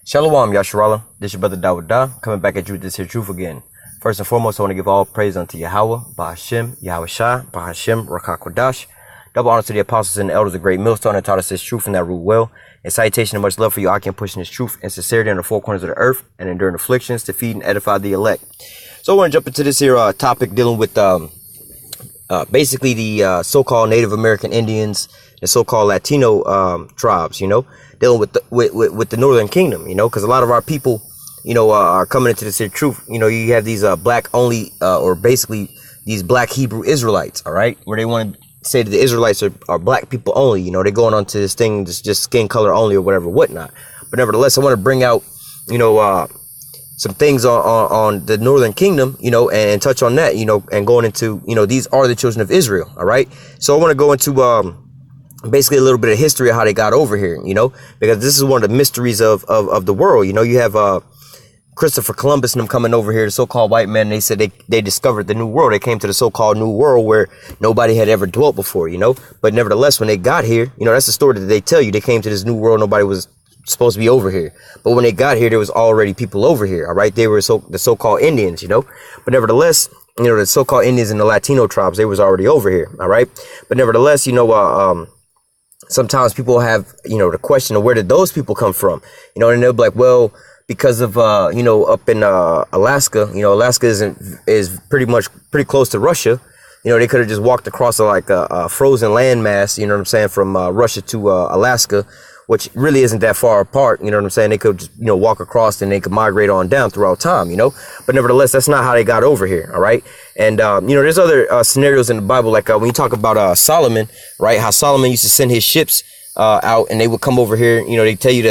Shalom, Yasharala. This your brother Dawud coming back at you with this here truth again. First and foremost, I want to give all praise unto Yahweh, Bahashem, Yahweh Shai, Bahashem, Rakakwadash. Double honor to the apostles and the elders of Great Millstone that taught us this truth and that rule well. And salutation and much love for you, I can pushing this truth and sincerity in the four corners of the earth and enduring afflictions to feed and edify the elect. So I want to jump into this here topic dealing with basically the so-called Native American Indians, the so-called Latino tribes, dealing with the Northern Kingdom, because a lot of our people, are coming into this here truth. You have these black only or basically these black Hebrew Israelites, all right, where they want to say that the Israelites are black people only. They're going on to this thing, just skin color only or whatever, whatnot. But nevertheless, I want to bring out, some things on the Northern Kingdom, and touch on that, and going into, these are the children of Israel. All right. So I want to go into basically a little bit of history of how they got over here, because this is one of the mysteries of the world. You have Christopher Columbus and them coming over here, the so-called white men. They said they discovered the new world. They came to the so-called new world where nobody had ever dwelt before, but nevertheless, when they got here, that's the story that they tell you. They came to this new world. Nobody was supposed to be over here, but when they got here, there was already people over here. All right. They were the so-called Indians, but nevertheless, the so-called Indians and the Latino tribes, they was already over here. All right. But nevertheless, sometimes people have, the question of where did those people come from, and they'll be like, well, because of, up in Alaska, Alaska is pretty close to Russia. They could have just walked across a frozen landmass, from Russia to Alaska, which really isn't that far apart. They could just, walk across and they could migrate on down throughout time, but nevertheless, that's not how they got over here. All right. And, there's other scenarios in the Bible, like when you talk about Solomon, right? How Solomon used to send his ships out and they would come over here. They tell you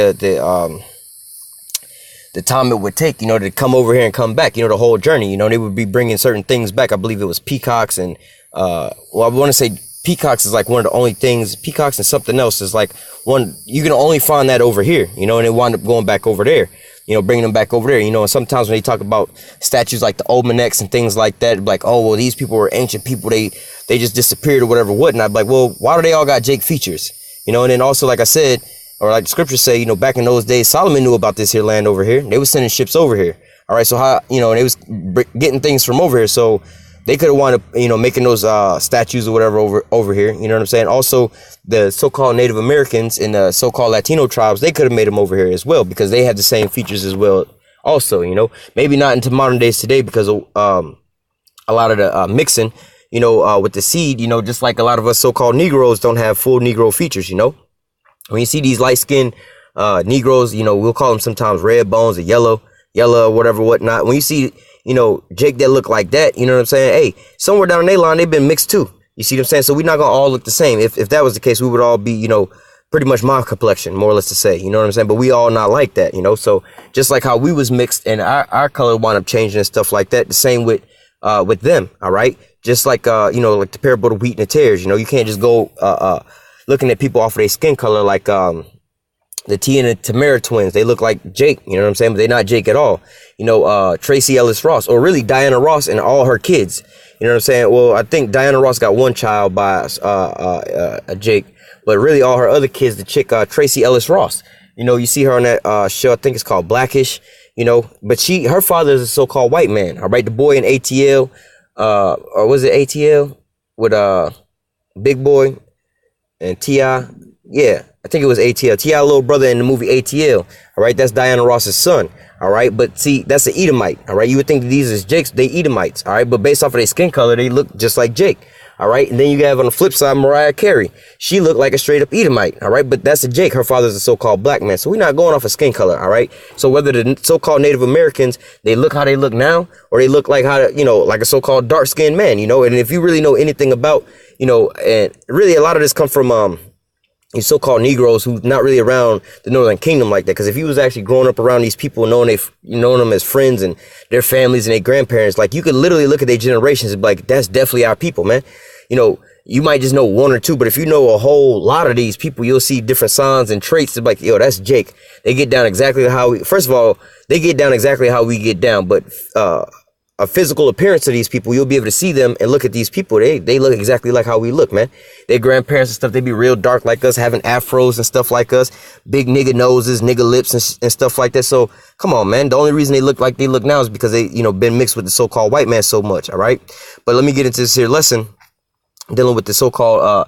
the time it would take, to come over here and come back, the whole journey, they would be bringing certain things back. I believe it was peacocks and, I want to say peacocks is like one of the only things. Peacocks and something else is like one, you can only find that over here, and they wind up going back over there, bringing them back over there, and sometimes when they talk about statues like the Olmecs and things like that, like, oh, well, these people were ancient people. They just disappeared or whatever, whatnot. Like, well, why do they all got Jake features, and then also, like I said, or like the scriptures say, back in those days, Solomon knew about this here land over here. They were sending ships over here. All right. So how, they was getting things from over here. So they could have wound up, making those statues or whatever over here. You know what I'm saying? Also, the so-called Native Americans and the so-called Latino tribes, they could have made them over here as well because they had the same features as well. Also, maybe not into modern days today because of a lot of the mixing, with the seed, just like a lot of us so-called Negroes don't have full Negro features, When you see these light-skinned Negroes, we'll call them sometimes red bones or yellow, whatever, whatnot. When you see, Jake that look like that, you know what I'm saying? Hey, somewhere down their line, they've been mixed too. You see what I'm saying? So we're not going to all look the same. If that was the case, we would all be, pretty much my complexion, more or less to say, you know what I'm saying? But we all not like that, So just like how we was mixed and our color wound up changing and stuff like that, the same with them, all right? Just like, like the parable of wheat and the tares, you can't just go looking at people off of their skin color like the T and the Tamara twins. They look like Jake, you know what I'm saying? But they're not Jake at all. Tracy Ellis Ross, or really Diana Ross and all her kids. You know what I'm saying? Well, I think Diana Ross got one child by Jake, but really all her other kids, the chick Tracy Ellis Ross. You see her on that show, I think it's called Blackish, but her father is a so-called white man, all right? The boy in ATL, or was it ATL with Big Boy and T.I.? Yeah, I think it was ATL. T.I. little brother in the movie ATL. All right, that's Diana Ross's son. All right, but see, that's an Edomite. All right, you would think that these is Jake's. They Edomites. All right, but based off of their skin color, they look just like Jake. All right, and then you have on the flip side Mariah Carey. She looked like a straight up Edomite. All right, but that's a Jake. Her father's a so-called black man. So we're not going off of skin color. All right, so whether the so-called Native Americans, they look how they look now, or they look like how, like a so-called dark-skinned man, and if you really know anything about, and really a lot of this come from, these so-called Negroes who's not really around the Northern Kingdom like that. Because if you was actually growing up around these people, knowing them as friends and their families and their grandparents, like you could literally look at their generations and be like, that's definitely our people, man. You might just know one or two, but if you know a whole lot of these people, you'll see different signs and traits. It's like, yo, that's Jake. They get down exactly how first of all, they get down exactly how we get down. But a physical appearance of these people, you'll be able to see them and look at these people. They look exactly like how we look, man. Their grandparents and stuff, they be real dark like us, having afros and stuff like us, big nigga noses, nigga lips and stuff like that. So come on, man. The only reason they look like they look now is because they, been mixed with the so-called white man so much. All right. But let me get into this here lesson dealing with the so-called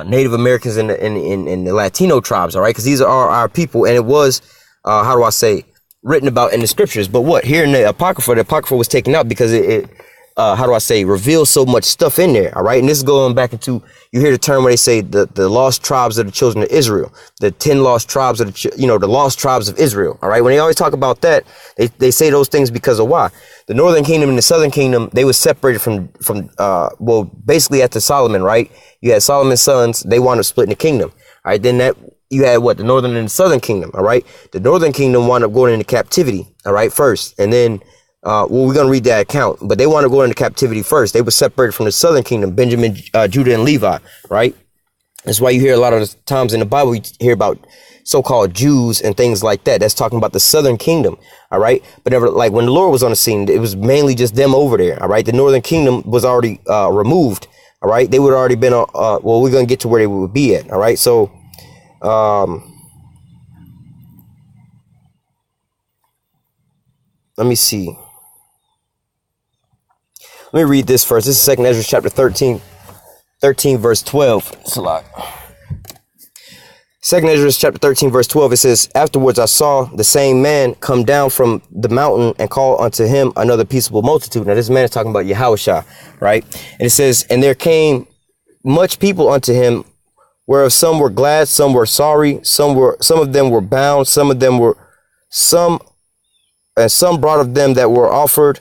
Native Americans and the Latino tribes. All right. Because these are our people. And it was, how do I say, written about in the scriptures. But what here in the Apocrypha was taken out because it how do I say, reveals so much stuff in there. All right. And this is going back into, you hear the term where they say the lost tribes of the children of Israel, the 10 lost tribes of the lost tribes of Israel. All right. When they always talk about that, they say those things because of why the northern kingdom and the southern kingdom, they were separated from well, basically after Solomon, right? You had Solomon's sons. They wound up splitting the kingdom. All right. Then you had the northern and the southern kingdom. All right. The northern kingdom wound up going into captivity. All right. First. And then, we're going to read that account, but they want to go into captivity first. They were separated from the southern kingdom, Benjamin, Judah, and Levi. Right. That's why you hear a lot of the times in the Bible, you hear about so-called Jews and things like that. That's talking about the southern kingdom. All right. But never, like when the Lord was on the scene, it was mainly just them over there. All right. The northern kingdom was already removed. All right. They would already been well, we're going to get to where they would be at. All right. So let me see. Let me read this first. This is 2nd Ezra chapter 13 verse 12. It's a lot. 2nd Ezra chapter 13 verse 12. It says, afterwards I saw the same man come down from the mountain and call unto him another peaceable multitude. Now this man is talking about Yahushua, right? And it says, and there came much people unto him, whereof some were glad, some were sorry, some of them were bound, some brought of them that were offered.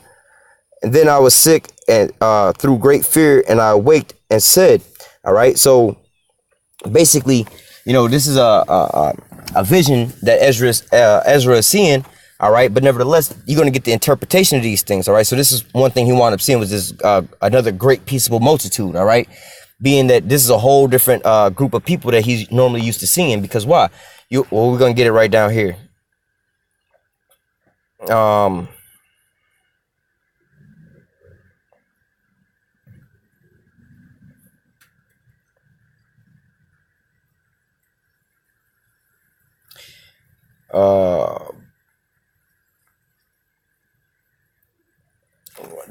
And then I was sick and through great fear, and I awaked and said, all right. So basically, this is a vision that Ezra is seeing. All right. But nevertheless, you're going to get the interpretation of these things. All right. So this is one thing he wound up seeing was this another great peaceable multitude. All right. Being that this is a whole different group of people that he's normally used to seeing. Because why? Well, we're going to get it right down here.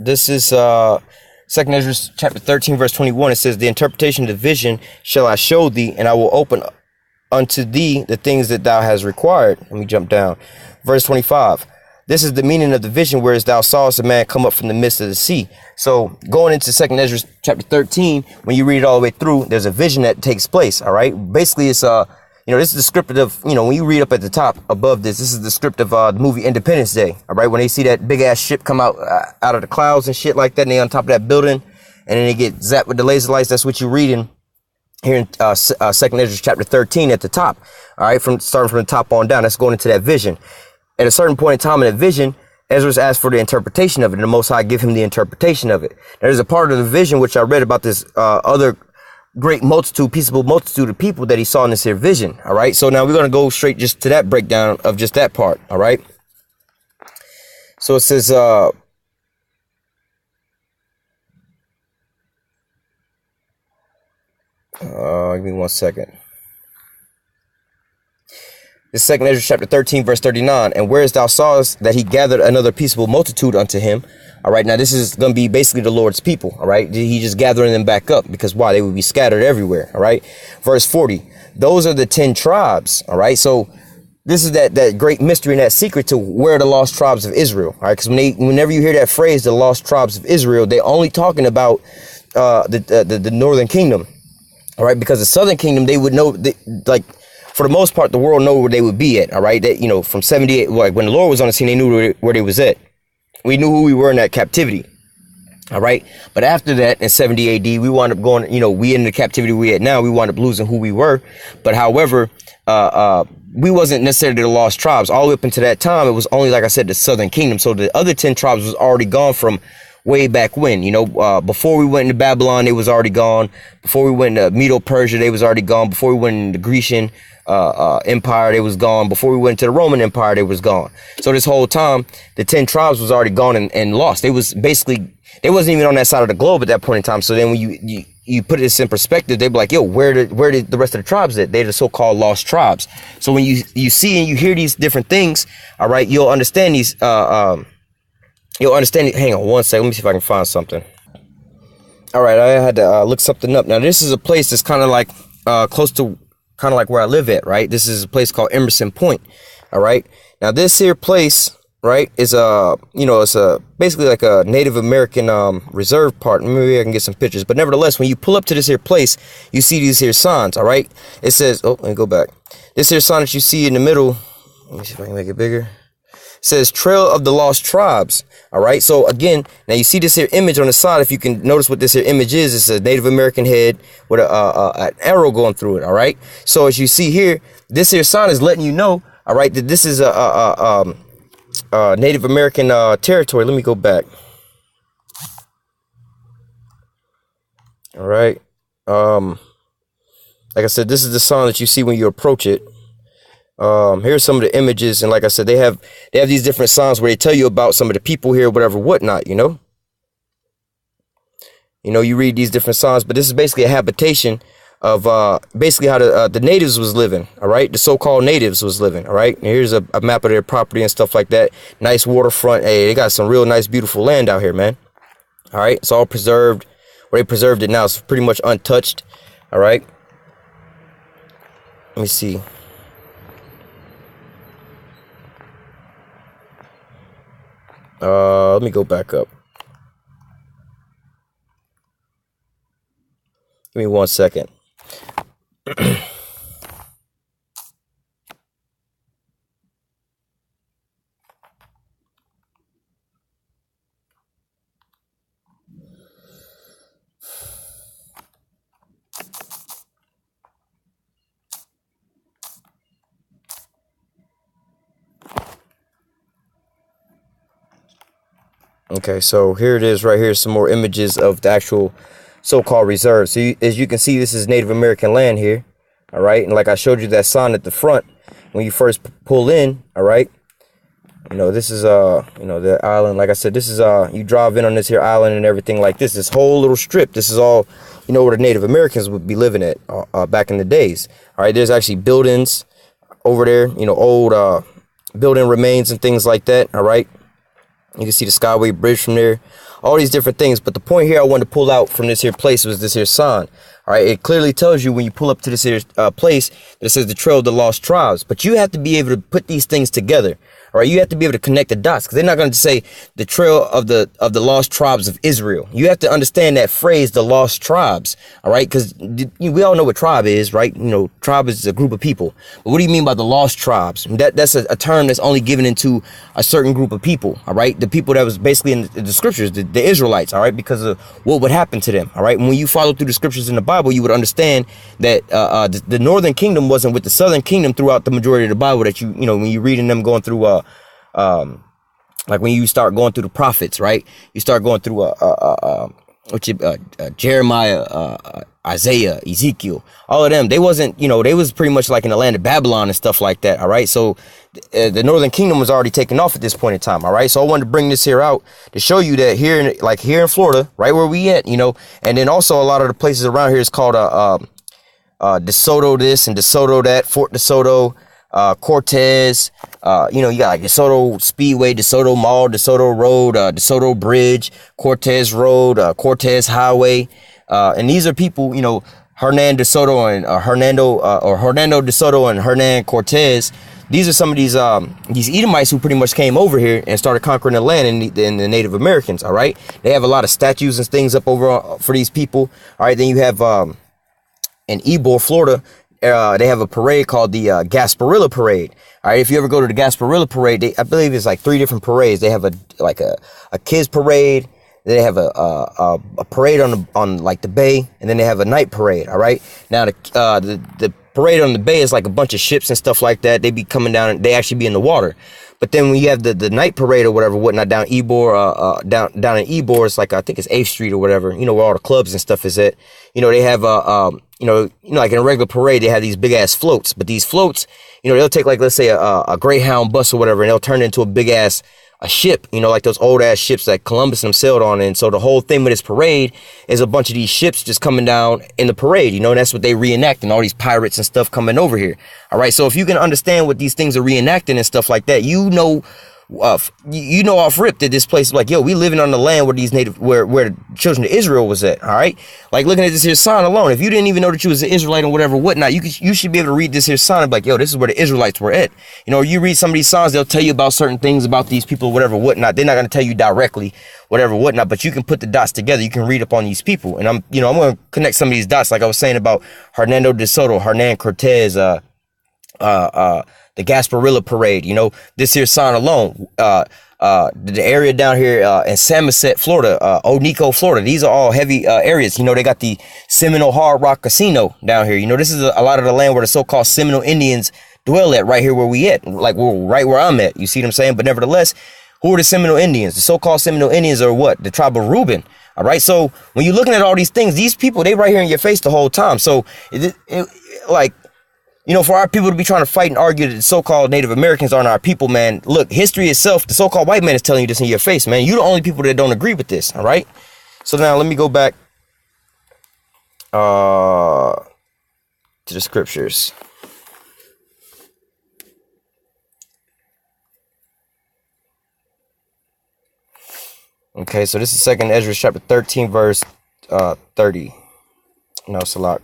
This is 2nd Ezra chapter 13 verse 21. It says, the interpretation of the vision shall I show thee, and I will open unto thee the things that thou hast required. Let me jump down. Verse 25. This is the meaning of the vision, whereas thou sawest a man come up from the midst of the sea. So going into 2nd Ezra chapter 13, when you read it all the way through, there's a vision that takes place. All right. Basically, it's this is descriptive of, when you read up at the top above this is descriptive of the movie Independence Day. All right. When they see that big ass ship come out of the clouds and shit like that, and they on top of that building, and then they get zapped with the laser lights. That's what you're reading here in 2nd Ezra chapter 13 at the top. All right. Starting from the top on down, that's going into that vision. At a certain point in time in the vision, Ezra's asked for the interpretation of it, and the Most High give him the interpretation of it. There's a part of the vision which I read about this other great multitude, peaceable multitude of people that he saw in this here vision. All right. So now we're going to go straight just to that breakdown of just that part. All right. So it says, give me 1 second. This 2nd Ezra chapter 13 verse 39. And whereas thou sawest that he gathered another peaceable multitude unto him. All right. Now this is going to be basically the Lord's people. All right. He just gathering them back up because why? They would be scattered everywhere. All right. Verse 40. Those are the 10 tribes. All right. So this is that great mystery and that secret to where the lost tribes of Israel. All right. Because whenever you hear that phrase, the lost tribes of Israel, they only talking about the northern kingdom. All right. Because the southern kingdom, they would know for the most part, the world know where they would be at. All right. That, from 78, like when the Lord was on the scene, they knew where they was at. We knew who we were in that captivity. All right. But after that, in 70 AD, we wound up going, we in the captivity we at now, we wound up losing who we were. But however, we wasn't necessarily the lost tribes. All the way up until that time, it was only, like I said, the southern kingdom. So the other 10 tribes was already gone from way back when, before we went into Babylon, they was already gone. Before we went into Medo-Persia, they was already gone. Before we went into Grecian, Empire, they was gone. Before we went to the Roman Empire, they was gone. So this whole time, the 10 tribes was already gone and lost. They was basically, they wasn't even on that side of the globe at that point in time. So then when you put this in perspective, they'd be like, yo, where did the rest of the tribes at? They're the so-called lost tribes. So when you see and you hear these different things, all right, you'll understand these, you'll understand. Hang on one second. Let me see if I can find something. All right, I had to look something up. Now, this is a place that's kind of like close to kind of like where I live at, right? This is a place called Emerson Point, all right? Now, this here place, right, is it's basically like a Native American reserve part. Maybe I can get some pictures. But nevertheless, when you pull up to this here place, you see these here signs, all right? It says, oh, let me go back. This here sign that you see in the middle, let me see if I can make it bigger. Says Trail of the Lost Tribes. All right. So again, now you see this here image on the side. If you can notice what this here image is, it's a Native American head with an arrow going through it. All right. So as you see here, this here sign is letting you know, all right, that this is a Native American territory. Let me go back. All right. Like I said, this is the sign that you see when you approach it. Here's some of the images, and like I said, they have these different signs where they tell you about some of the people here, whatever, whatnot, you know, you read these different signs, but this is basically a habitation of basically how the natives was living. All right, the so-called natives was living. All right, and here's a map of their property and stuff like that. Nice waterfront. Hey, they got some real nice, beautiful land out here, man. All right, it's all preserved. Where they preserved it now, it's pretty much untouched. All right, let me see. Let me go back up. Give me 1 second. Okay, so here it is right here. Some more images of the actual so-called reserve. So as you can see, this is Native American land here. All right. And like I showed you that sign at the front when you first pull in. All right. This is, the island. Like I said, this is, you drive in on this here island and everything like this. This whole little strip. This is all, where the Native Americans would be living at back in the days. All right. There's actually buildings over there, old building remains and things like that. All right. You can see the Skyway Bridge from there, all these different things. But the point here I wanted to pull out from this here place was this here sign. All right, it clearly tells you when you pull up to this here place that it says the Trail of the Lost Tribes. But you have to be able to put these things together. All right, you have to be able to connect the dots, because they're not going to say the Trail of the Lost Tribes of Israel. You have to understand that phrase, the Lost Tribes. All right, because we all know what tribe is, right? Tribe is a group of people. But what do you mean by the Lost Tribes? That's a term that's only given into a certain group of people. All right, the people that was basically in the scriptures, the Israelites. All right, because of what would happen to them. All right, when you follow through the scriptures in the Bible, you would understand that the northern kingdom wasn't with the southern kingdom throughout the majority of the Bible. That when you're reading them going through like when you start going through the prophets, right? You start going through Jeremiah, Isaiah, Ezekiel, all of them. They wasn't, they was pretty much like in the land of Babylon and stuff like that. All right, so the northern kingdom was already taken off at this point in time. All right, so I wanted to bring this here out to show you that here in Florida, right where we at, and then also a lot of the places around here is called DeSoto this and DeSoto that, Fort DeSoto, Cortez, you got like DeSoto Speedway, DeSoto Mall, DeSoto Road, DeSoto Bridge, Cortez Road, Cortez Highway, and these are people, Hernando DeSoto and Hernando DeSoto and Hernan Cortez. These are some of these Edomites who pretty much came over here and started conquering the land in the Native Americans. All right, they have a lot of statues and things up over for these people. All right, then you have in Ybor, Florida. They have a parade called the Gasparilla Parade. All right, if you ever go to the Gasparilla Parade, I believe it's like 3 different parades. They have a kids parade. They have a parade on like the bay, and then they have a night parade. All right, now the parade on the bay is like a bunch of ships and stuff like that. They be coming down, and they actually be in the water. But then when you have the night parade or whatever, whatnot, down Ybor, down in Ybor, it's like, I think it's 8th Street or whatever, where all the clubs and stuff is at. They have like in a regular parade, they have these big ass floats, but these floats, they'll take like, let's say a Greyhound bus or whatever, and they'll turn it into a big ass a ship, like those old ass ships that Columbus and them sailed on. And so the whole thing with this parade is a bunch of these ships just coming down in the parade, and that's what they reenact, and all these pirates and stuff coming over here. All right. So if you can understand what these things are reenacting and stuff like that, off rip that this place is like, yo, we living on the land where these where the children of Israel was at. All right. Like looking at this here sign alone, if you didn't even know that you was an Israelite or whatever, whatnot, you should be able to read this here sign and be like, yo, this is where the Israelites were at. You read some of these signs, they'll tell you about certain things about these people, whatever, whatnot. They're not going to tell you directly, whatever, whatnot, but you can put the dots together. You can read up on these people. And I'm going to connect some of these dots. Like I was saying about Hernando de Soto, Hernan Cortez, the Gasparilla Parade, this here sign alone, the area down here in Samoset, Florida, Onico, Florida. These are all heavy areas. They got the Seminole Hard Rock Casino down here. This is a lot of the land where the so-called Seminole Indians dwell at, right here where we at, like we're right where I'm at. You see what I'm saying? But nevertheless, who are the Seminole Indians? The so-called Seminole Indians are what? The tribe of Reuben. All right. So when you're looking at all these things, these people, they right here in your face the whole time. So for our people to be trying to fight and argue that the so-called Native Americans aren't our people, man, look, history itself, the so-called white man is telling you this in your face, man. You're the only people that don't agree with this, all right? So now let me go back to the scriptures. Okay, so this is 2nd Ezra chapter 13, verse 30. No, Salak.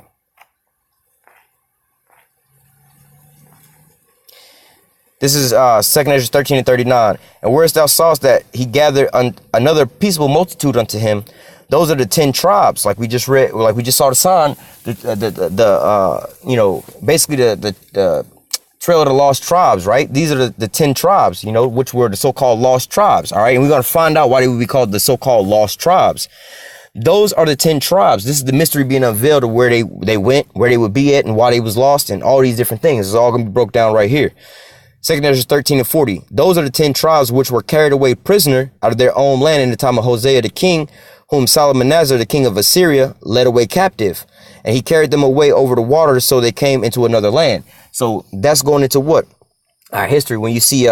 This is 2nd Ezra 13 and 39. And whereas thou sawest that he gathered another peaceable multitude unto him, those are the 10 tribes, like we just read, like we just saw the sign, basically the trail of the lost tribes, right? These are the 10 tribes, which were the so-called lost tribes, all right? And we're going to find out why they would be called the so-called lost tribes. Those are the 10 tribes. This is the mystery being unveiled of where they went, where they would be at, and why they was lost, and all these different things. It's all going to be broke down right here. 2nd Ezra 13 and 40. Those are the 10 tribes which were carried away prisoner out of their own land in the time of Hosea the king, whom Salmanasar the king of Assyria led away captive. And he carried them away over the waters, so they came into another land. So that's going into what? Our history. When you see,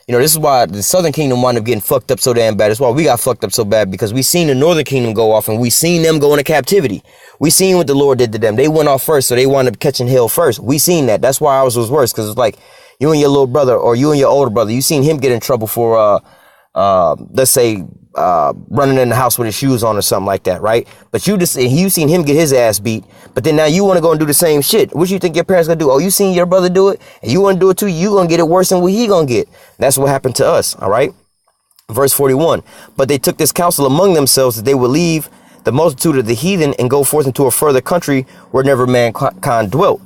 this is why the Southern Kingdom wound up getting fucked up so damn bad. That's why we got fucked up so bad, because we seen the Northern Kingdom go off, and we seen them go into captivity. We seen what the Lord did to them. They went off first, so they wound up catching hell first. We seen that. That's why ours was worse, because it's like, you and your little brother, or you and your older brother, you seen him get in trouble for, let's say, running in the house with his shoes on or something like that, right? But you seen him get his ass beat, but then now you want to go and do the same shit. What you think your parents gonna do? Oh, you seen your brother do it, and you want to do it too? You gonna get it worse than what he gonna get. That's what happened to us, all right? Verse 41. But they took this counsel among themselves that they would leave the multitude of the heathen and go forth into a further country where never mankind dwelt.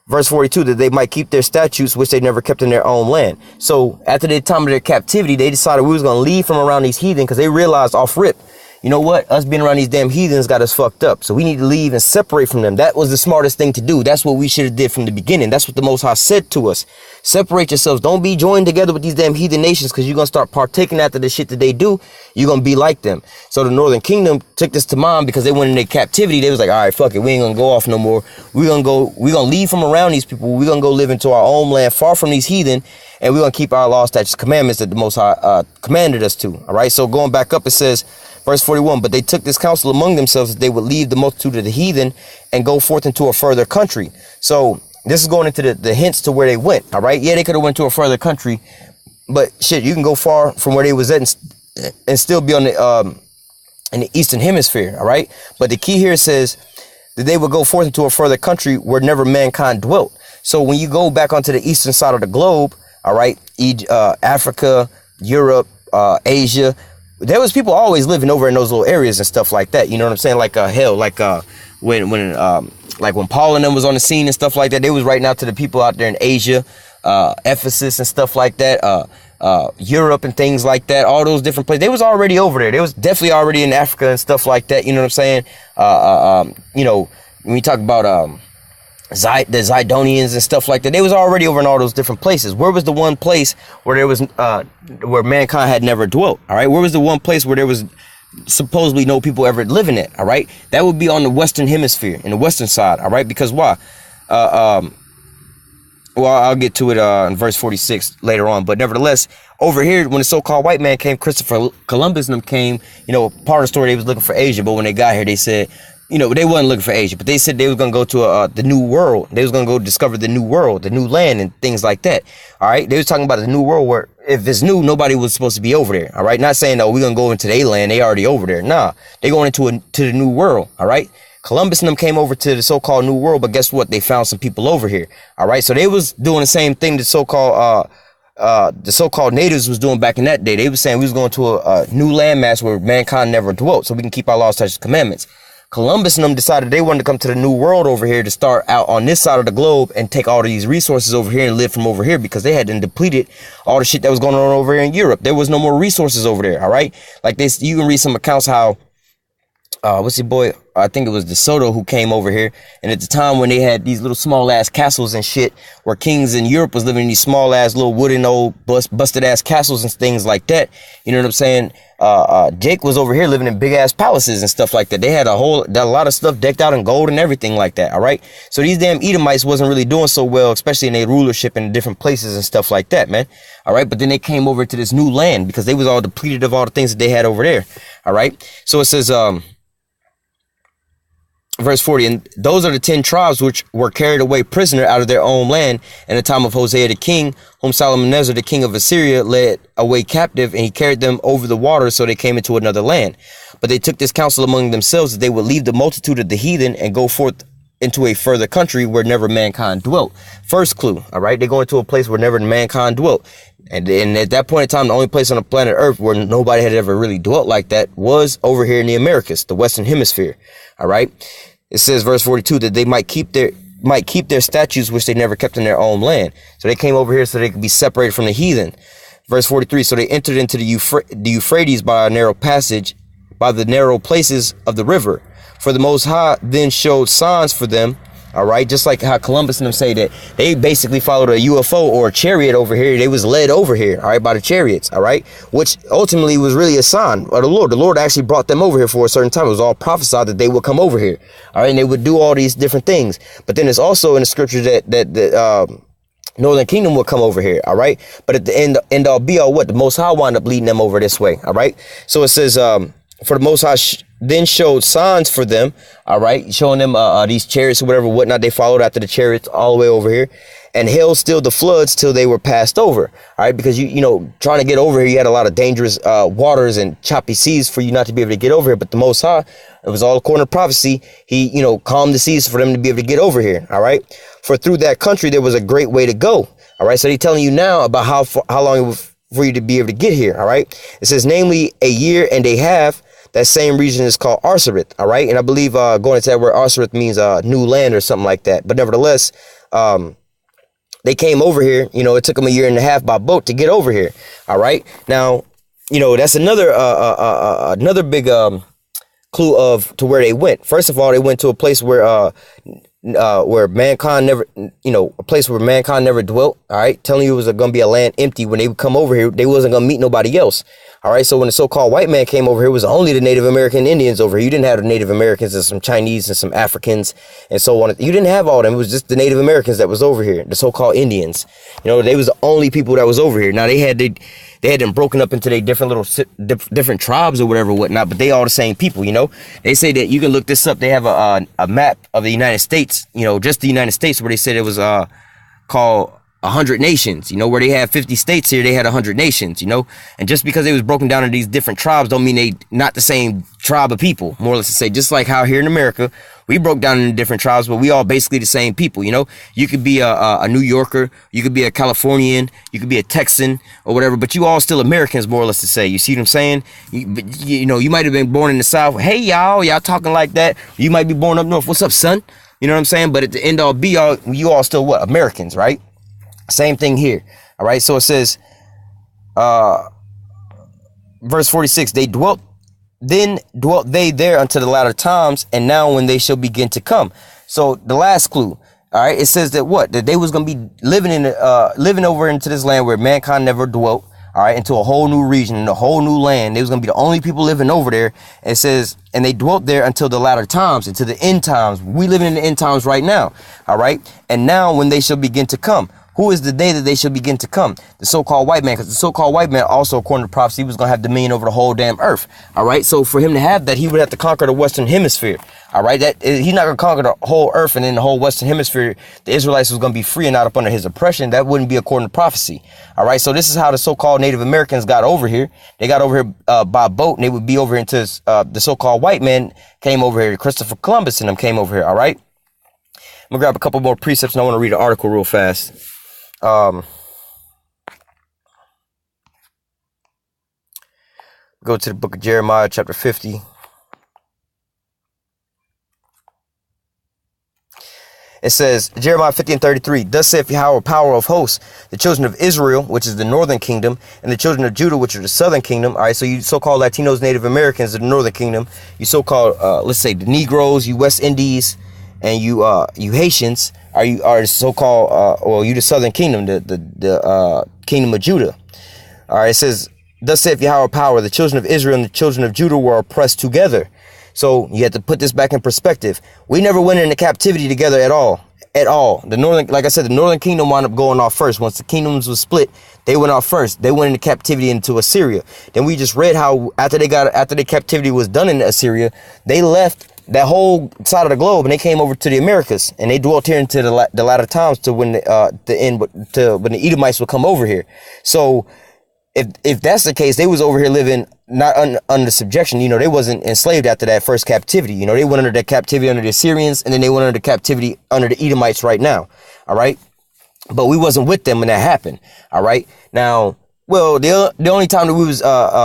Verse 42, that they might keep their statutes, which they never kept in their own land. So after the time of their captivity, they decided we was going to leave from around these heathen, because they realized off rip, you know what? Us being around these damn heathens got us fucked up. So we need to leave and separate from them. That was the smartest thing to do. That's what we should have did from the beginning. That's what the Most High said to us. Separate yourselves. Don't be joined together with these damn heathen nations, because you're going to start partaking after the shit that they do. You're going to be like them. So the Northern Kingdom took this to mind, because they went in their captivity. They was like, all right, fuck it. We ain't going to go off no more. We're going to leave from around these people. We're going to go live into our own land, far from these heathen. And we're going to keep our laws, statutes, commandments that the Most High commanded us to. All right. So going back up, it says, verse 41, but they took this counsel among themselves that they would leave the multitude of the heathen and go forth into a further country. So this is going into the hints to where they went. All right. Yeah, they could have went to a further country, but shit, you can go far from where they was at and still be on the in the Eastern Hemisphere. All right. But the key here says that they would go forth into a further country where never mankind dwelt. So when you go back onto the eastern side of the globe, all right, Africa, Europe, Asia, there was people always living over in those little areas and stuff like that. You know what I'm saying? Like when Paul and them was on the scene and stuff like that, they was writing out to the people out there in Asia, Ephesus and stuff like that, Europe and things like that, all those different places. They was already over there. They was definitely already in Africa and stuff like that. You know what I'm saying? When we talk about the Zidonians and stuff like that, they was already over in all those different places. Where was the one place where there was where mankind had never dwelt? All right, where was the one place where there was supposedly no people ever live in it. All right, that would be on the Western Hemisphere, in the Western side. All right, because why? Well, I'll get to it in verse 46 later on. But nevertheless, over here, when the so-called white man came, Christopher Columbus and them came, part of the story, they was looking for Asia. But when they got here, they said, they wasn't looking for Asia. But they said they was going to go to the new world. They was going to go discover the new world, the new land and things like that. All right. They was talking about the new world where if it's new, nobody was supposed to be over there. All right. Not saying, we're going to go into their land. They already over there. Nah, they going to the new world. All right. Columbus and them came over to the so-called New World, but guess what? They found some people over here. All right, so they was doing the same thing the so-called natives was doing back in that day. They was saying we was going to a new landmass where mankind never dwelt, so we can keep our laws, statutes, commandments. Columbus and them decided they wanted to come to the New World over here to start out on this side of the globe and take all of these resources over here and live from over here, because they had depleted all the shit that was going on over here in Europe. There was no more resources over there. All right, like this, you can read some accounts how. What's your boy? I think it was DeSoto who came over here. And at the time when they had these little small ass castles and shit, where kings in Europe was living in these small ass little wooden old busted ass castles and things like that. You know what I'm saying? Jake was over here living in big ass palaces and stuff like that. They had a lot of stuff decked out in gold and everything like that. All right. So these damn Edomites wasn't really doing so well, especially in their rulership in different places and stuff like that, man. All right. But then they came over to this new land because they was all depleted of all the things that they had over there. All right. So it says, verse 40, and those are the 10 tribes which were carried away prisoner out of their own land in the time of Hosea the king, whom Shalmaneser the king of Assyria led away captive, and he carried them over the water, so they came into another land. But they took this counsel among themselves that they would leave the multitude of the heathen and go forth into a further country where never mankind dwelt. First clue, all right? They go into a place where never mankind dwelt. And at that point in time, the only place on the planet Earth where nobody had ever really dwelt like that was over here in the Americas, the Western Hemisphere. All right. It says, verse 42, that they might keep their statutes which they never kept in their own land. So they came over here so they could be separated from the heathen. Verse 43, so they entered into the Euphrates by a narrow passage, by the narrow places of the river. For the Most High then showed signs for them. All right, just like how Columbus and them say that they basically followed a UFO or a chariot over here. They was led over here, all right, by the chariots, all right, which ultimately was really a sign of the Lord. The Lord actually brought them over here for a certain time. It was all prophesied that they would come over here, all right, and they would do all these different things. But then it's also in the scripture that Northern Kingdom will come over here, all right. But at the end all be all, what the Most High wound up leading them over this way, all right. So it says, for the Most High then showed signs for them, all right, showing them these chariots or whatever, whatnot. They followed after the chariots all the way over here, and held still the floods till they were passed over, all right, because you trying to get over here, you had a lot of dangerous waters and choppy seas for you not to be able to get over here. But the Most High, it was all according to prophecy, he calmed the seas for them to be able to get over here, all right. For through that country there was a great way to go, all right. So he's telling you now about how long it was for you to be able to get here, all right. It says namely a year and a half. That same region is called Arsareth, all right? And I believe going into that word Arsareth means new land or something like that. But nevertheless, they came over here. It took them a year and a half by boat to get over here, all right? Now, that's another big clue to where they went. First of all, they went to a place where mankind never, a place where mankind never dwelt, all right? Telling you it was going to be a land empty. When they would come over here, they wasn't going to meet nobody else. All right, so when the so-called white man came over here, it was only the Native American Indians over here. You didn't have the Native Americans and some Chinese and some Africans and so on. You didn't have all them. It was just the Native Americans that was over here, the so-called Indians. They was the only people that was over here. Now, they had them broken up into their different little different tribes or whatever, whatnot, but they all the same people, They say that you can look this up. They have a map of the United States, just the United States, where they said it was called 100 nations, where they have 50 states here, they had 100 nations, and just because they was broken down into these different tribes don't mean they not the same tribe of people, more or less to say, just like how here in America, we broke down into different tribes, but we all basically the same people, you could be a New Yorker, you could be a Californian, you could be a Texan or whatever, but you all still Americans, more or less to say, you see what I'm saying? You might have been born in the South, hey y'all talking like that, you might be born up north, what's up son? You know what I'm saying? But at the end all be all, you all still what? Americans, right? Same thing here. All right. So it says, verse 46, dwelt they there unto the latter times, and now when they shall begin to come. So the last clue, all right, it says that they was going to be living over into this land where mankind never dwelt. all right, into a whole new region, and a whole new land. They was going to be the only people living over there. And it says, and they dwelt there until the latter times, until the end times. We living in the end times right now, all right? And now when they shall begin to come. Who is the day that they shall begin to come? The so-called white man, because the so-called white man also, according to prophecy, was going to have dominion over the whole damn earth. All right. So for him to have that, he would have to conquer the Western Hemisphere. All right. That he's not going to conquer the whole earth, and then the whole Western Hemisphere, the Israelites was going to be free and not up under his oppression. That wouldn't be according to prophecy. All right. So this is how the so-called Native Americans got over here. They got over here by boat, and they would be over into the so-called white man came over here. Christopher Columbus and them came over here. All right. I'm going to grab a couple more precepts, and I want to read an article real fast. Go to the book of Jeremiah, chapter 50. It says, Jeremiah 50 and 33, thus saith Yahweh, power of hosts, the children of Israel, which is the northern kingdom, and the children of Judah, which are the southern kingdom. All right, so you so-called Latinos, Native Americans, the northern kingdom. You so-called, let's say, the Negroes, you West Indies, and you Haitians are the so-called, or you the southern kingdom, the kingdom of Judah. All right, it says, thus saith Yahweh power, the children of Israel and the children of Judah were oppressed together. So you have to put this back in perspective. We never went into captivity together at all. The northern, like I said, the northern kingdom wound up going off first. Once the kingdoms was split, they went off first. They went into captivity into Assyria. Then we just read how after the captivity was done in Assyria, they left that whole side of the globe and they came over to the Americas, and they dwelt here into the latter times to when when the Edomites would come over here. So if that's the case, they was over here living not under subjection. You know, they wasn't enslaved after that first captivity. You know, they went under that captivity under the Assyrians, and then they went under captivity under the Edomites right now. All right. But we wasn't with them when that happened. All right. Now, well, the only time that we was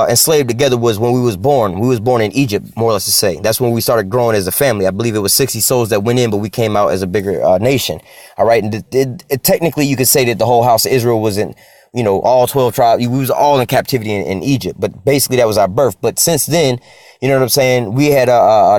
enslaved together was when we was born. We was born in Egypt, more or less to say. That's when we started growing as a family. I believe it was 60 souls that went in, but we came out as a bigger nation. All right. And technically, you could say that the whole house of Israel was in, you know, all 12 tribes. We was all in captivity in Egypt, but basically that was our birth. But since then, you know what I'm saying, we had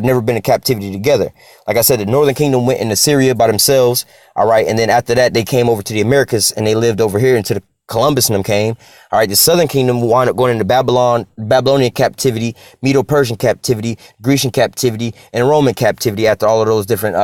never been in captivity together. Like I said, the northern kingdom went into Syria by themselves. All right. And then after that, they came over to the Americas, and they lived over here until the Columbus and them came. All right. The southern kingdom wound up going into Babylonian captivity, Medo-Persian captivity, Grecian captivity, and Roman captivity after all of those different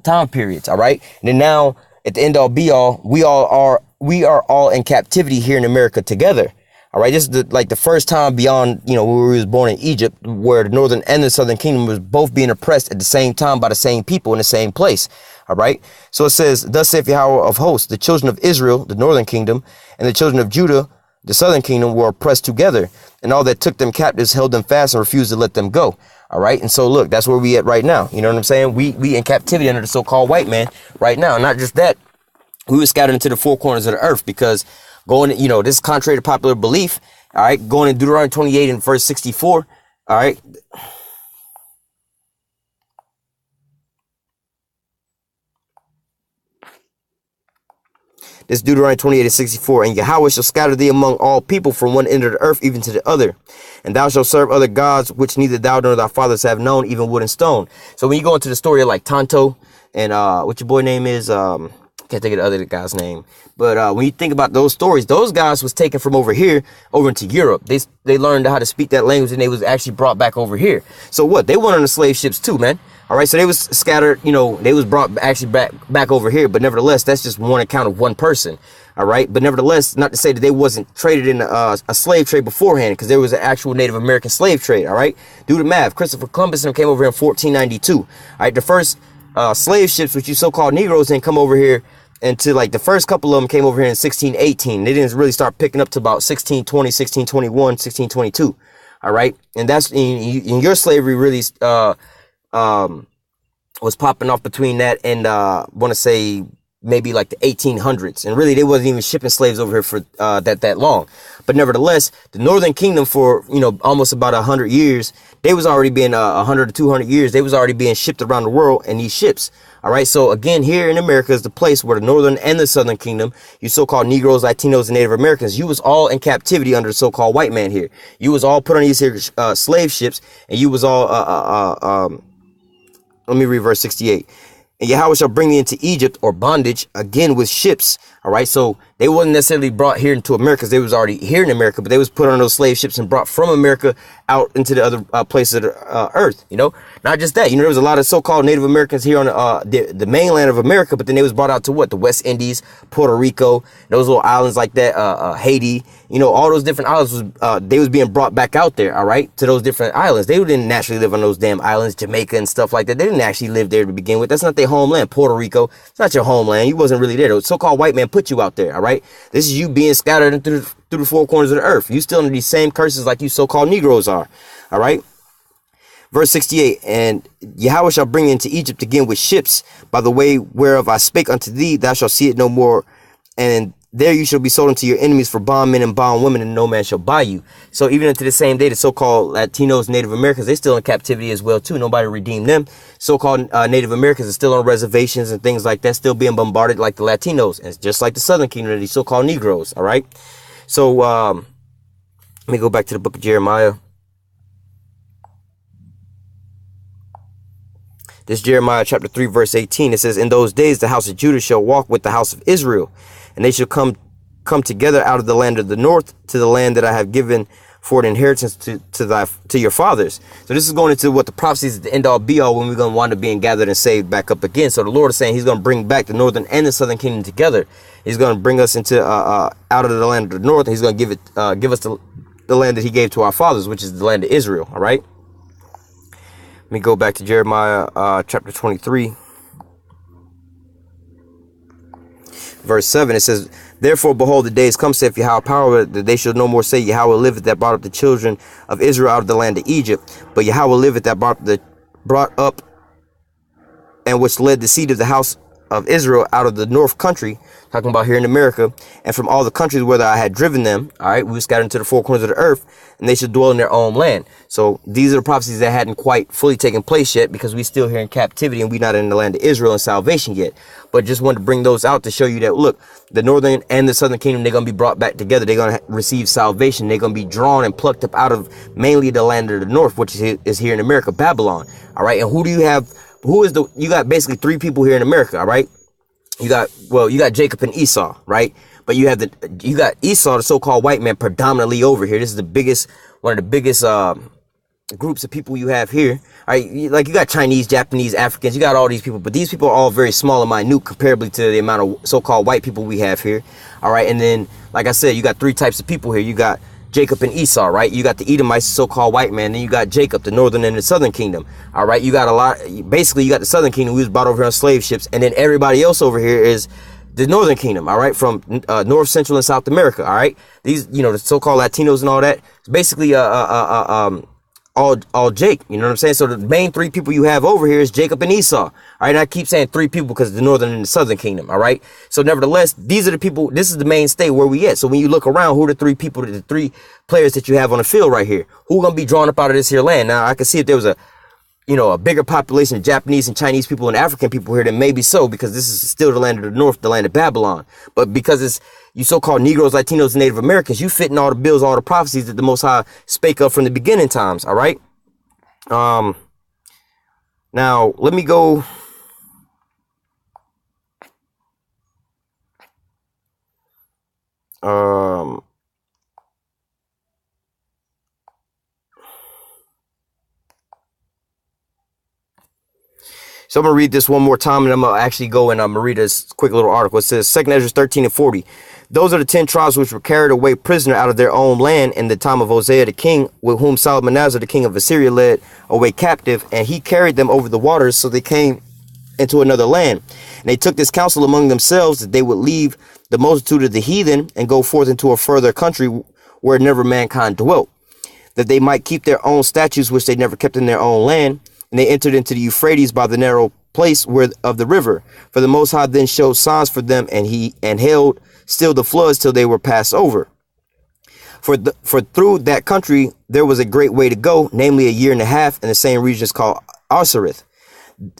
time periods. All right. And then now at the end all be all, we are all in captivity here in America together. All right. This is the first time beyond, you know, where we was born in Egypt, where the northern and the southern kingdom was both being oppressed at the same time by the same people in the same place. All right. So it says, thus saith Yahweh of hosts, the children of Israel, the northern kingdom, and the children of Judah, the southern kingdom, were oppressed together, and all that took them captives held them fast and refused to let them go. All right. And so, look, that's where we at right now. You know what I'm saying? We in captivity under the so-called white man right now. Not just that, we were scattered into the four corners of the earth because going, you know, this is contrary to popular belief. All right. Going in Deuteronomy 28 and verse 64. All right. This Deuteronomy 28 and 64. And Yahweh shall scatter thee among all people from one end of the earth even to the other. And thou shalt serve other gods, which neither thou nor thy fathers have known, even wood and stone. So when you go into the story of like Tonto and what your boy name is, can't think of the other guy's name. But when you think about those stories, those guys was taken from over here over into Europe. They learned how to speak that language, and they was actually brought back over here. So what? They went on the slave ships too, man. All right, so they was scattered, you know, they was brought actually back over here. But nevertheless, that's just one account of one person. All right. But nevertheless, not to say that they wasn't traded in a slave trade beforehand, because there was an actual Native American slave trade. All right. Do the math. Christopher Columbus came over here in 1492. All right. The first slave ships, which you so-called Negroes, didn't come over here until like the first couple of them came over here in 1618. They didn't really start picking up to about 1620, 1621, 1622. All right. And that's in your slavery really was popping off between that and want to say maybe like the 1800s. And really, they wasn't even shipping slaves over here for that long. But nevertheless, the Northern Kingdom for, you know, almost about 100 years, they was already being 100 to 200 years. They was already being shipped around the world in these ships. All right. So again, here in America is the place where the Northern and the Southern Kingdom, you so-called Negroes, Latinos, and Native Americans, you was all in captivity under the so-called white man here. You was all put on these here slave ships, and you was all let me read verse 68. And Yahweh shall bring thee into Egypt, or bondage, again with ships, All right, so they wasn't necessarily brought here into America because they was already here in America, but they was put on those slave ships and brought from America out into the other places of the earth. You know, not just that. You know, there was a lot of so-called Native Americans here on the mainland of America, but then they was brought out to what? The West Indies, Puerto Rico, those little islands like that, Haiti. You know, all those different islands was they was being brought back out there. All right, to those different islands. They didn't naturally live on those damn islands, Jamaica and stuff like that. They didn't actually live there to begin with. That's not their homeland. Puerto Rico, it's not your homeland. You wasn't really there. The so-called white man put you out there. All right, this is you being scattered through the four corners of the earth. You still under these same curses like you so-called Negroes are. All right. Verse 68, and Yahweh shall bring into Egypt again with ships by the way whereof I spake unto thee, thou shalt see it no more, and there you shall be sold unto your enemies for bondmen and bondwomen, and no man shall buy you. So even unto the same day, the so-called Latinos, Native Americans, they still in captivity as well too. Nobody redeemed them. So-called Native Americans are still on reservations and things like that, still being bombarded like the Latinos, and it's just like the Southern Kingdom, these so-called Negroes. All right. So let me go back to the book of Jeremiah. This Jeremiah chapter 3 verse 18, it says, in those days the house of Judah shall walk with the house of Israel, and they shall come together out of the land of the north to the land that I have given for an inheritance to your fathers. So this is going into what the prophecies at the end all be all when we're going to wind up being gathered and saved back up again. So the Lord is saying he's going to bring back the northern and the southern kingdom together. He's going to bring us into out of the land of the north, and he's going to give us the land that he gave to our fathers, which is the land of Israel. All right. Let me go back to Jeremiah chapter 23, verse 7. It says, therefore, behold, the days come, saith Yahweh power, that they shall no more say, Yahweh liveth that brought up the children of Israel out of the land of Egypt, but Yahweh liveth that brought up and which led the seed of the house of Israel out of the north country, talking about here in America, and from all the countries where I had driven them. All right, we were scattered into the four corners of the earth, and they should dwell in their own land. So these are the prophecies that hadn't quite fully taken place yet, because we still here in captivity and we not in the land of Israel and salvation yet. But just wanted to bring those out to show you that, look, the northern and the southern kingdom, they're going to be brought back together. They're going to receive salvation. They're going to be drawn and plucked up out of mainly the land of the north, which is here in America, Babylon. All right, and who do you have? You got basically three people here in America. All right. You got Jacob and Esau, right? But you got Esau, the so-called white man, predominantly over here. This is one of the biggest groups of people you have here. All right, like you got Chinese, Japanese, Africans, you got all these people, but these people are all very small and minute comparably to the amount of so-called white people we have here. All right, and then, like I said, you got three types of people here. You got Jacob and Esau, right? You got the Edomites, so-called white man. Then you got Jacob, the northern and the southern kingdom. All right, you got basically you got the southern kingdom, who was brought over here on slave ships, and then everybody else over here is the northern kingdom. All right, from North, Central, and South America. All right, these, the so-called Latinos and all that. It's basically all Jake, you know what I'm saying? So the main three people you have over here is Jacob and Esau. All right, and I keep saying three people because the northern and the southern kingdom. All right, so nevertheless, these are the people. This is the mainstay where we at. So when you look around, who are the three people, the three players that you have on the field right here? Who gonna be drawn up out of this here land? Now I can see if there was a bigger population of Japanese and Chinese people and African people here, then maybe so, because this is still the land of the north, the land of Babylon. But because it's you so-called Negroes, Latinos, and Native Americans, you fit in all the bills, all the prophecies that the Most High spake of from the beginning times. All right. Now let me go. So I'm going to read this one more time, and I'm going to actually go and I'm going to read this quick little article. It says, 2 Ezra 13 and 40. Those are the 10 tribes which were carried away prisoner out of their own land in the time of Hosea the king, with whom Salmanazar the king of Assyria led away captive, and he carried them over the waters, so they came into another land. And they took this counsel among themselves, that they would leave the multitude of the heathen and go forth into a further country where never mankind dwelt, that they might keep their own statutes which they never kept in their own land. And they entered into the Euphrates by the narrow place of the river. For the Most High then showed signs for them, and held still the floods till they were passed over. For through that country there was a great way to go, namely a year and a half, and the same region is called Osiris.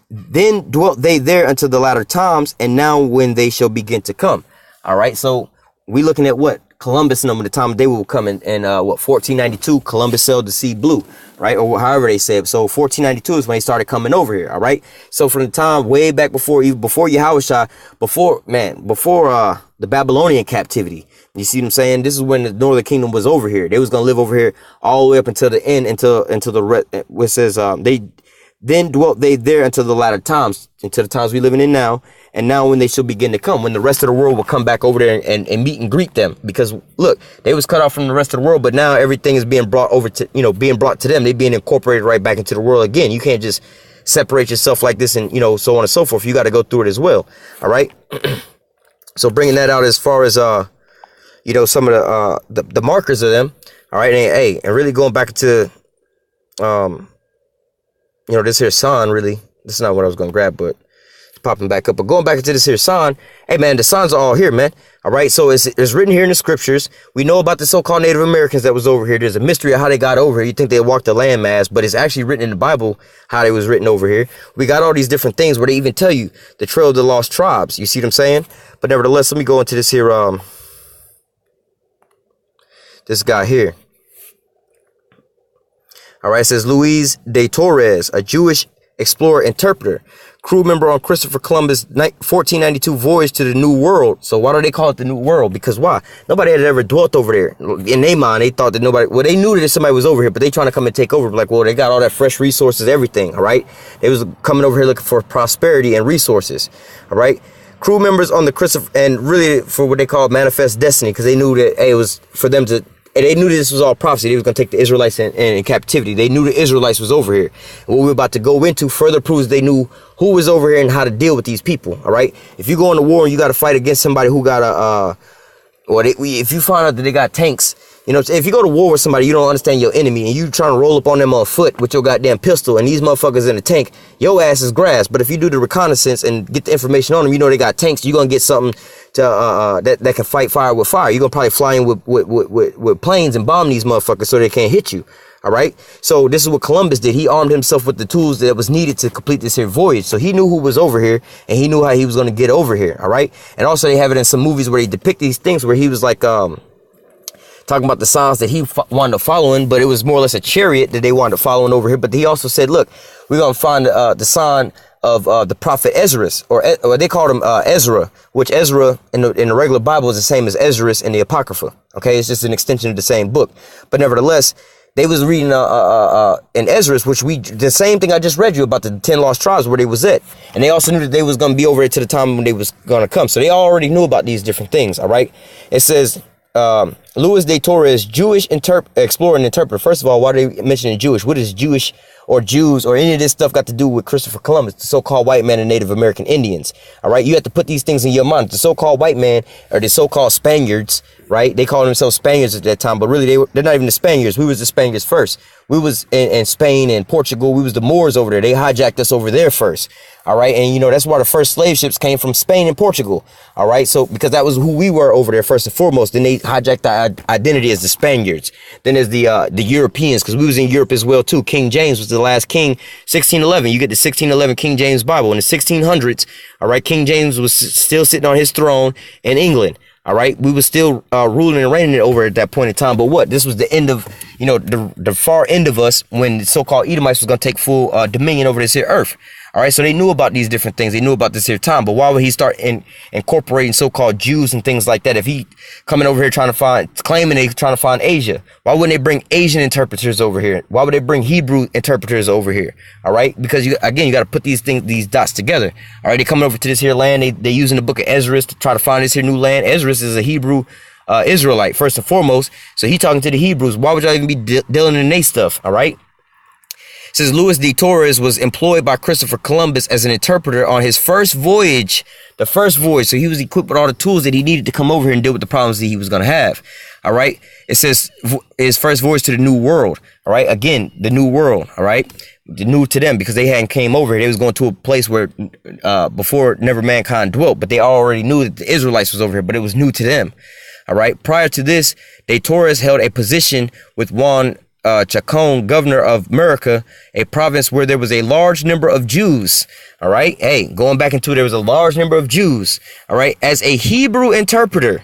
Then dwelt they there until the latter times, and now when they shall begin to come. All right, so we looking at what? Columbus and them at the time they were coming in 1492 Columbus sailed the sea blue, right? Or however they say it. So 1492 is when they started coming over here, all right? So from the time way back before Yahushua, before the Babylonian captivity, you see what I'm saying? This is when the Northern Kingdom was over here. They was gonna live over here all the way up until the end, until it says they then dwelt they there until the latter times, until the times we living in now. And now when they shall begin to come, when the rest of the world will come back over there and meet and greet them. Because look, they was cut off from the rest of the world, but now everything is being brought over to, being brought to them. They being incorporated right back into the world again. You can't just separate yourself like this and, so on and so forth. You got to go through it as well. All right. So bringing that out as far as, some of the markers of them. All right. And really going back to, this here sign, really, this is not what I was going to grab, but popping back up. But going back into this here sign, hey man, the signs are all here, man. All right, so it's written here in the scriptures. We know about the so-called Native Americans that was over here. There's a mystery of how they got over here. You think they walked the landmass, but it's actually written in the Bible how they was written over here. We got all these different things where they even tell you the trail of the lost tribes. You see what I'm saying? But nevertheless, let me go into this here this guy here. All right, it says Luis de Torres, a Jewish explorer interpreter, crew member on Christopher Columbus' 1492 voyage to the New World. So why do they call it the New World? Because why? Nobody had ever dwelt over there. In their mind, they thought that they knew that somebody was over here, but they trying to come and take over. Like, well, they got all that fresh resources, everything, all right? They was coming over here looking for prosperity and resources, all right? Crew members on the Christopher, and really for what they call manifest destiny, because they knew that, hey, it was for them to, and they knew that this was all prophecy. They was going to take the Israelites in captivity. They knew the Israelites was over here. And what we're about to go into further proves they knew who was over here and how to deal with these people. All right. If you go into war and you got to fight against somebody who got if you find out that they got tanks, if you go to war with somebody, you don't understand your enemy and you trying to roll up on them on foot with your goddamn pistol and these motherfuckers in the tank, your ass is grass. But if you do the reconnaissance and get the information on them, they got tanks, you're going to get something to that can fight fire with fire. You're going to probably fly in with planes and bomb these motherfuckers so they can't hit you. All right. So this is what Columbus did. He armed himself with the tools that was needed to complete this here voyage. So he knew who was over here and he knew how he was going to get over here. All right. And also they have it in some movies where they depict these things where he was like, talking about the signs that he wanted to follow in, but it was more or less a chariot that they wanted to follow in over here. But he also said, look, we're going to find the sign of the prophet Ezra, or they called him Ezra, which Ezra in the regular Bible is the same as Ezra in the Apocrypha. Okay, it's just an extension of the same book. But nevertheless, they was reading in Ezra, which the same thing I just read you about the 10 lost tribes where they was at. And they also knew that they was going to be over it to the time when they was going to come. So they already knew about these different things. All right. It says, Luis de Torres, Jewish explorer and interpreter. First of all, why are they mentioning Jewish? What is Jewish or Jews or any of this stuff got to do with Christopher Columbus, the so-called white man and Native American Indians? All right, you have to put these things in your mind. The so-called white man or the so-called Spaniards, right? They called themselves Spaniards at that time, but really they're not even the Spaniards. We was the Spaniards first. We was in Spain and Portugal. We was the Moors over there. They hijacked us over there first. All right. And, that's why the first slave ships came from Spain and Portugal. All right. So because that was who we were over there first and foremost. Then they hijacked our identity as the Spaniards. Then there's the Europeans, because we was in Europe as well, too. King James was the last king, 1611. You get the 1611 King James Bible. In the 1600s, all right, King James was still sitting on his throne in England. All right, we were still ruling and reigning over at that point in time. But what? This was the end of, the far end of us when the so-called Edomites was going to take full dominion over this here earth. All right, so they knew about these different things. They knew about this here time. But why would he start incorporating so-called Jews and things like that? If he coming over here claiming they trying to find Asia, why wouldn't they bring Asian interpreters over here? Why would they bring Hebrew interpreters over here? All right, because you got to put these dots together. All right, they coming over to this here land. They using the book of Ezra to try to find this here new land. Ezra is a Hebrew Israelite first and foremost. So he talking to the Hebrews. Why would y'all even be dealing in their stuff? All right. Says Luis de Torres was employed by Christopher Columbus as an interpreter on his first voyage, the first voyage. So he was equipped with all the tools that he needed to come over here and deal with the problems that he was going to have. All right. It says his first voyage to the New World. All right. Again, the New World. All right. New to them because they hadn't came over here. They was going to a place where before never mankind dwelt, but they already knew that the Israelites was over here, but it was new to them. All right. Prior to this, de Torres held a position with Juan Chacon, governor of America, a province where there was a large number of Jews. All right. Hey, going back into it, there was a large number of Jews. All right. As a Hebrew interpreter.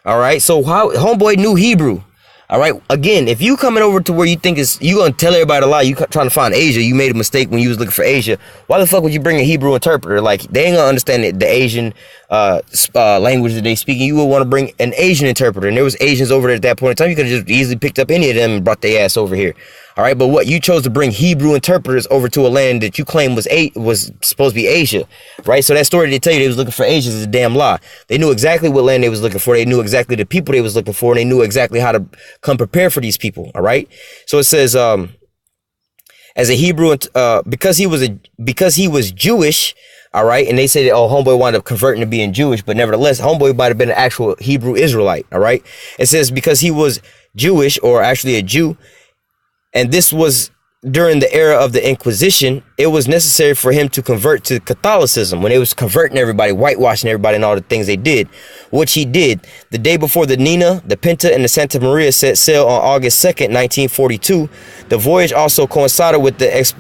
All right. So how homeboy knew Hebrew. All right. Again, if you coming over to where you think you gonna tell everybody a lie, you trying to find Asia, you made a mistake when you was looking for Asia. Why the fuck would you bring a Hebrew interpreter? Like, they ain't gonna understand the Asian language that they speaking. You would want to bring an Asian interpreter, and there was Asians over there at that point in time. You could have just easily picked up any of them and brought their ass over here. All right, but what you chose to bring Hebrew interpreters over to a land that you claim was supposed to be Asia, right? So that story they tell you they was looking for Asia is a damn lie. They knew exactly what land they was looking for. They knew exactly the people they was looking for, and they knew exactly how to come prepared for these people. All right, so it says as a Hebrew, because he was Jewish. All right, and they say that, oh, homeboy wound up converting to being Jewish, but nevertheless, homeboy might have been an actual Hebrew Israelite. All right, it says because he was Jewish, or actually a Jew. And this was during the era of the Inquisition. It was necessary for him to convert to Catholicism when they was converting everybody, whitewashing everybody, and all the things they did, which he did. The day before the Nina, the Pinta, and the Santa Maria set sail on August 2nd, 1942. The voyage also coincided with the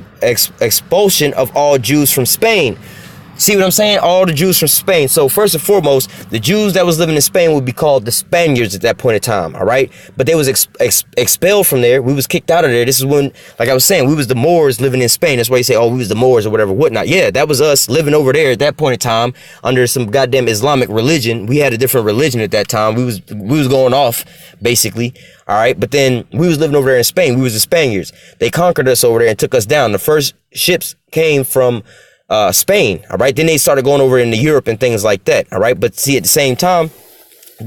expulsion of all Jews from Spain. See what I'm saying? All the Jews from Spain. So first and foremost, the Jews that was living in Spain would be called the Spaniards at that point in time. All right. But they was expelled from there. We was kicked out of there. This is when, like I was saying, we was the Moors living in Spain. That's why you say, oh, we was the Moors or whatever, whatnot. Yeah, that was us living over there at that point in time under some goddamn Islamic religion. We had a different religion at that time. We was going off, basically. All right. But then we was living over there in Spain. We was the Spaniards. They conquered us over there and took us down. The first ships came from Spain. All right. Then they started going over into Europe and things like that. All right. But see, at the same time,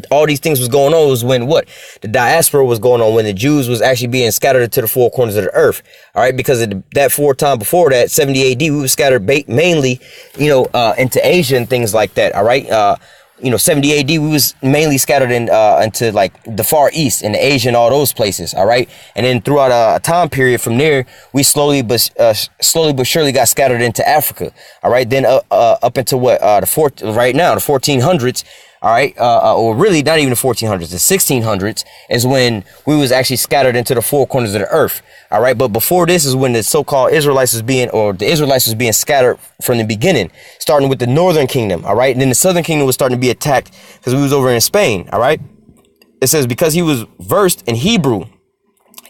all these things was going on was when what? The diaspora was going on, when the Jews was actually being scattered to the four corners of the earth. All right. Because of that time before that, 70 AD, we were scattered mainly, into Asia and things like that. All right. 70 AD, we was mainly scattered into like the Far East and Asia and all those places. All right. And then throughout a time period from there, we slowly but surely got scattered into Africa. All right. Then up into what right now, the 1400s. All right. Or really not even the 1400s, the 1600s is when we was actually scattered into the four corners of the earth. All right. But before this is when the so-called the Israelites was being scattered from the beginning, starting with the northern kingdom. All right. And then the southern kingdom was starting to be attacked because we was over in Spain. All right. It says because he was versed in Hebrew,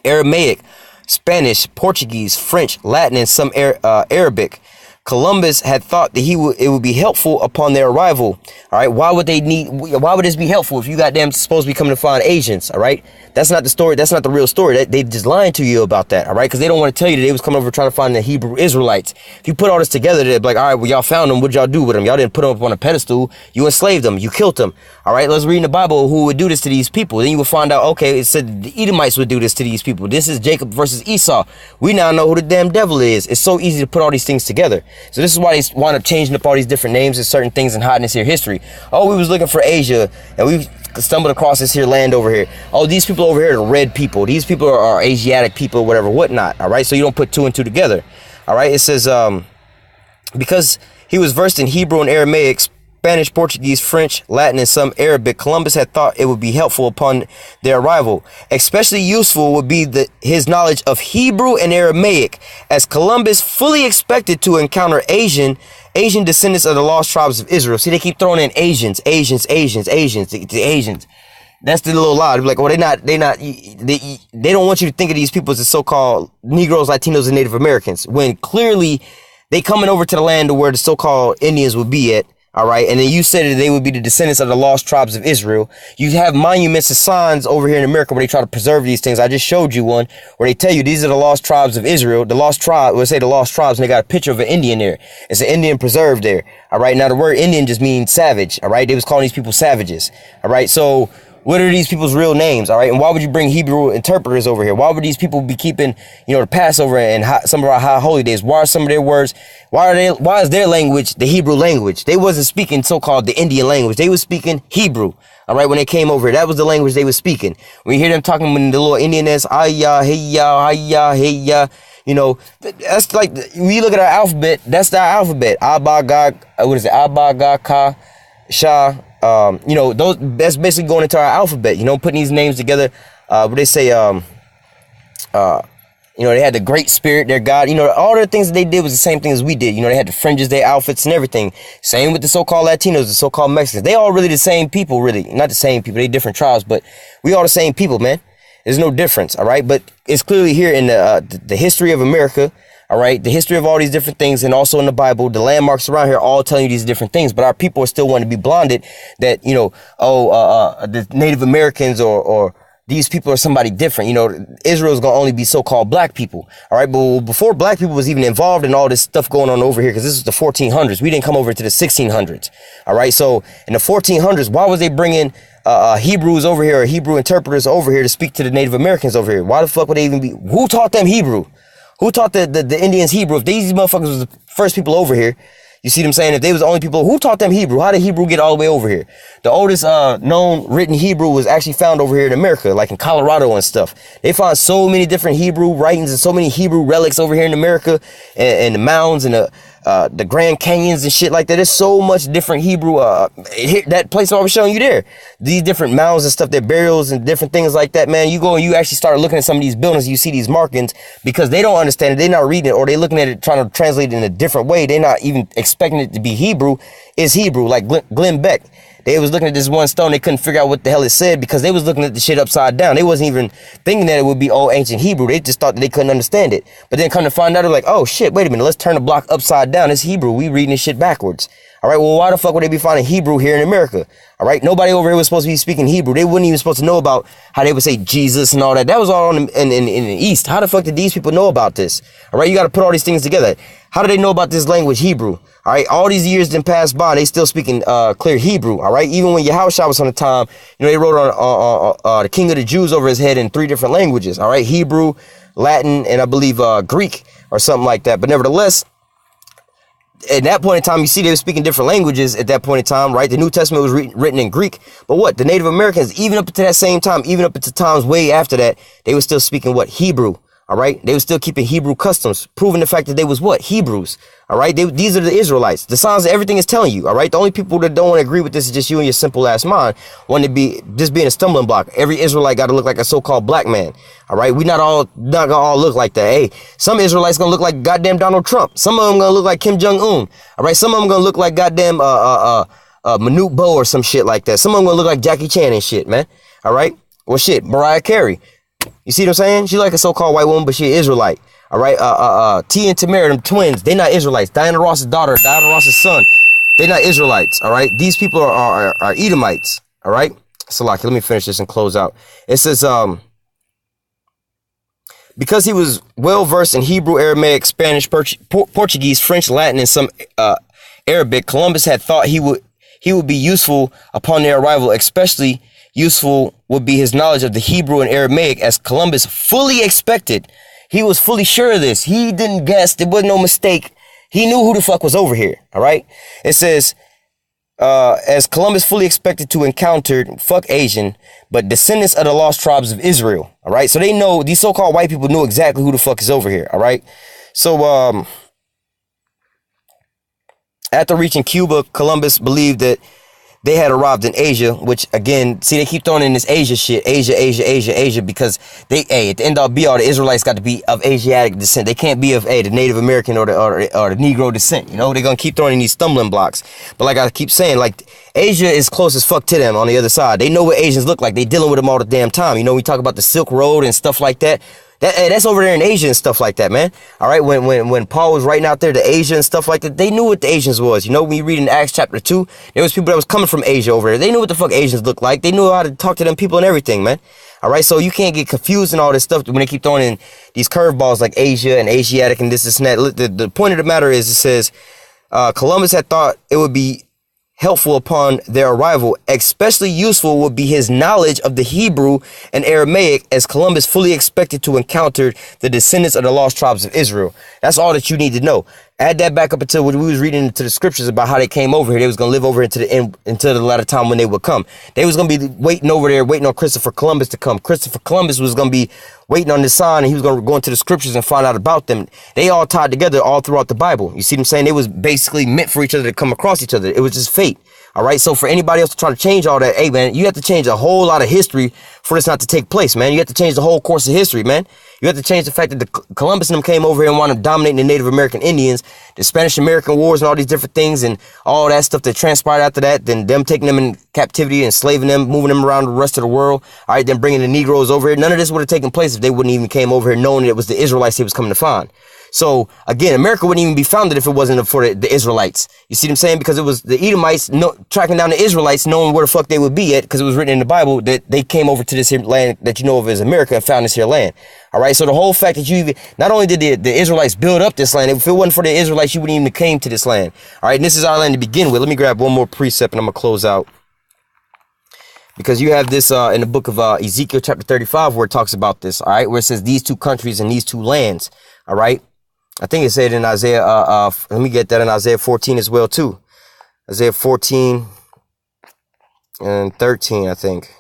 Aramaic, Spanish, Portuguese, French, Latin, and some Arabic, Columbus had thought that it would be helpful upon their arrival. All right. Why would this be helpful if you goddamn supposed to be coming to find Asians? All right. That's not the story. That's not the real story. They just lying to you about that. All right. Because they don't want to tell you that they was coming over trying to find the Hebrew Israelites. If you put all this together, they're like, all right, well, y'all found them. What'd y'all do with them? Y'all didn't put them up on a pedestal. You enslaved them. You killed them. All right. Let's read in the Bible who would do this to these people. Then you will find out, okay, it said the Edomites would do this to these people. This is Jacob versus Esau. We now know who the damn devil is. It's so easy to put all these things together. So this is why they wind up changing up all these different names and certain things and hiding this here history. Oh, we was looking for Asia and we stumbled across this here land over here. Oh, these people over here are red people. These people are Asiatic people, whatever, whatnot. All right. So you don't put two and two together. All right. It says, because he was versed in Hebrew and Aramaic, Spanish, Portuguese, French, Latin, and some Arabic, Columbus had thought it would be helpful upon their arrival. Especially useful would be his knowledge of Hebrew and Aramaic, as Columbus fully expected to encounter Asian descendants of the lost tribes of Israel. See, they keep throwing in Asians. The Asians. That's the little lie. They're like, oh, they don't want you to think of these people as the so-called Negroes, Latinos, and Native Americans, when clearly they coming over to the land to where the so-called Indians would be at. All right. And then you said that they would be the descendants of the lost tribes of Israel. You have monuments and signs over here in America where they try to preserve these things. I just showed you one where they tell you these are the lost tribes of Israel. The lost tribe, we'll say the lost tribes, and they got a picture of an Indian there. It's an Indian preserved there. All right. Now the word Indian just means savage. All right. They was calling these people savages. All right. So what are these people's real names? All right. And why would you bring Hebrew interpreters over here? Why would these people be keeping, the Passover and some of our high holy days? Why are some of their words? Why is their language the Hebrew language? They wasn't speaking so-called the Indian language. They was speaking Hebrew. All right. When they came over here, that was the language they was speaking. When you hear them talking in the little Indian is, ayah, hey, that's like, when you look at our alphabet, that's our alphabet. Abba, God, what is it? Abba, God, Ka, Sha. That's basically going into our alphabet, putting these names together. What they say, You know, they had the Great Spirit, their God. You know, all the things that they did was the same thing as we did. You know, they had the fringes, their outfits, and everything. Same with the so-called Latinos, the so-called Mexicans. They all really the same people, really. Not the same people. They different tribes, but we all the same people, man. There's no difference, all right? But it's clearly here in the history of America, all right? The history of all these different things, and also in the Bible, the landmarks around here all telling you these different things. But our people are still wanting to be blinded that, you know, the Native Americans or these people are somebody different. You know, Israel's going to only be so-called black people. All right. But before black people was even involved in all this stuff going on over here, because this is the 1400s. We didn't come over to the 1600s. All right. So in the 1400s, why was they bringing Hebrews over here, or Hebrew interpreters over here to speak to the Native Americans over here? Why the fuck would they even be? Who taught them Hebrew? Who taught the Indians Hebrew? If these motherfuckers was the first people over here, you see what I'm saying? If they was the only people, who taught them Hebrew? How did Hebrew get all the way over here? The oldest known written Hebrew was actually found over here in America, like in Colorado and stuff. They found so many different Hebrew writings and so many Hebrew relics over here in America, and the mounds and the Grand Canyons and shit like that. There's so much different Hebrew. That place I was showing you there, these different mounds and stuff, their burials and different things like that, man. You go and you actually start looking at some of these buildings, you see these markings, because they don't understand it. They're not reading it, or they're looking at it, trying to translate it in a different way. They're not even expecting it to be Hebrew. It's Hebrew, like Glenn Beck. They was looking at this one stone. They couldn't figure out what the hell it said because they was looking at the shit upside down. They wasn't even thinking that it would be old ancient Hebrew. They just thought that they couldn't understand it. But then come to find out, they're like, oh shit, wait a minute. Let's turn the block upside down. It's Hebrew. We reading this shit backwards. All right. Well, why the fuck would they be finding Hebrew here in America? All right. Nobody over here was supposed to be speaking Hebrew. They wouldn't even supposed to know about how they would say Jesus and all that. That was all in the East. How the fuck did these people know about this? All right. You got to put all these things together. How do they know about this language, Hebrew? All right, all these years didn't pass by, they still speaking clear Hebrew. All right, even when Yahushua was on the time, you know, they wrote on the King of the Jews over his head in 3 different languages. All right, Hebrew, Latin, and I believe Greek or something like that. But nevertheless, at that point in time, you see they were speaking different languages at that point in time, right? The New Testament was written in Greek. But what? The Native Americans, even up to that same time, even up to times way after that, they were still speaking what? Hebrew. All right. They were still keeping Hebrew customs, proving the fact that they was what? Hebrews. All right. These are the Israelites. The signs that everything is telling you. All right. The only people that don't want to agree with this is just you and your simple ass mind. Want to be just being a stumbling block. Every Israelite got to look like a so-called black man. All right. We not gonna all look like that. Hey, some Israelites gonna look like goddamn Donald Trump. Some of them gonna look like Kim Jong-un. All right. Some of them gonna look like goddamn Manute Bo or some shit like that. Some of them gonna look like Jackie Chan and shit, man. All right. Well, shit, Mariah Carey. You see what I'm saying? She like a so-called white woman, but she an Israelite. All right. T and Tamara, them twins, they not Israelites. Diana Ross's daughter, Diana Ross's son, they not Israelites. All right. These people are Edomites. All right. Salaki, let me finish this and close out. It says, because he was well versed in Hebrew, Aramaic, Spanish, Portuguese, French, Latin, and some Arabic, Columbus had thought he would be useful upon their arrival. Especially useful would be his knowledge of the Hebrew and Aramaic, as Columbus fully expected. He was fully sure of this. He didn't guess. There was no mistake. He knew who the fuck was over here. All right. It says, as Columbus fully expected to encounter, fuck Asian, but descendants of the lost tribes of Israel. All right. So they know, these so-called white people knew exactly who the fuck is over here. All right. So, after reaching Cuba, Columbus believed that they had arrived in Asia, which again, see, they keep throwing in this Asia shit, Asia, because they, at the end all be all, the Israelites got to be of Asiatic descent. They can't be of, the Native American or the Negro descent. You know, they're going to keep throwing in these stumbling blocks. But like I keep saying, like, Asia is close as fuck to them on the other side. They know what Asians look like. They dealing with them all the damn time. You know, we talk about the Silk Road and stuff like that. That's over there in Asia and stuff like that, man. All right, when Paul was writing out there to Asia and stuff like that, they knew what the Asians was. You know, when you read in Acts chapter 2, there was people that was coming from Asia over there. They knew what the fuck Asians looked like. They knew how to talk to them people and everything, man. All right, so you can't get confused and all this stuff when they keep throwing in these curveballs like Asia and Asiatic and this and that. The point of the matter is, it says Columbus had thought it would be helpful upon their arrival. Especially useful would be his knowledge of the Hebrew and Aramaic, as Columbus fully expected to encounter the descendants of the lost tribes of Israel. That's all that you need to know. Add that back up until when we was reading into the scriptures about how they came over here. They was going to live over into the latter time when they would come. They was going to be waiting over there, waiting on Christopher Columbus to come. Christopher Columbus was going to be waiting on this sign, and he was going to go into the scriptures and find out about them. They all tied together all throughout the Bible. You see what I'm saying? They was basically meant for each other to come across each other. It was just fate. All right. So for anybody else to try to change all that, hey, man, you have to change a whole lot of history for this not to take place, man. You have to change the whole course of history, man. You have to change the fact that the Columbus and them came over here and wanted to dominate the Native American Indians, the Spanish-American Wars and all these different things and all that stuff that transpired after that, then them taking them in captivity, enslaving them, moving them around the rest of the world, all right, then bringing the Negroes over here. None of this would have taken place if they wouldn't even came over here knowing it was the Israelites he was coming to find. So, again, America wouldn't even be founded if it wasn't for the Israelites. You see what I'm saying? Because it was the Edomites tracking down the Israelites, knowing where the fuck they would be at, because it was written in the Bible that they came over to this here land that you know of as America and found this here land. All right, so the whole fact that you even, not only did the Israelites build up this land, if it wasn't for the Israelites, you wouldn't even came to this land. All right, and this is our land to begin with. Let me grab one more precept and I'm going to close out. Because you have this in the book of Ezekiel chapter 35 where it talks about this, all right, where it says these two countries and these two lands, all right. I think it said in Isaiah, let me get that in Isaiah 14 as well, too. Isaiah 14 and 13, I think.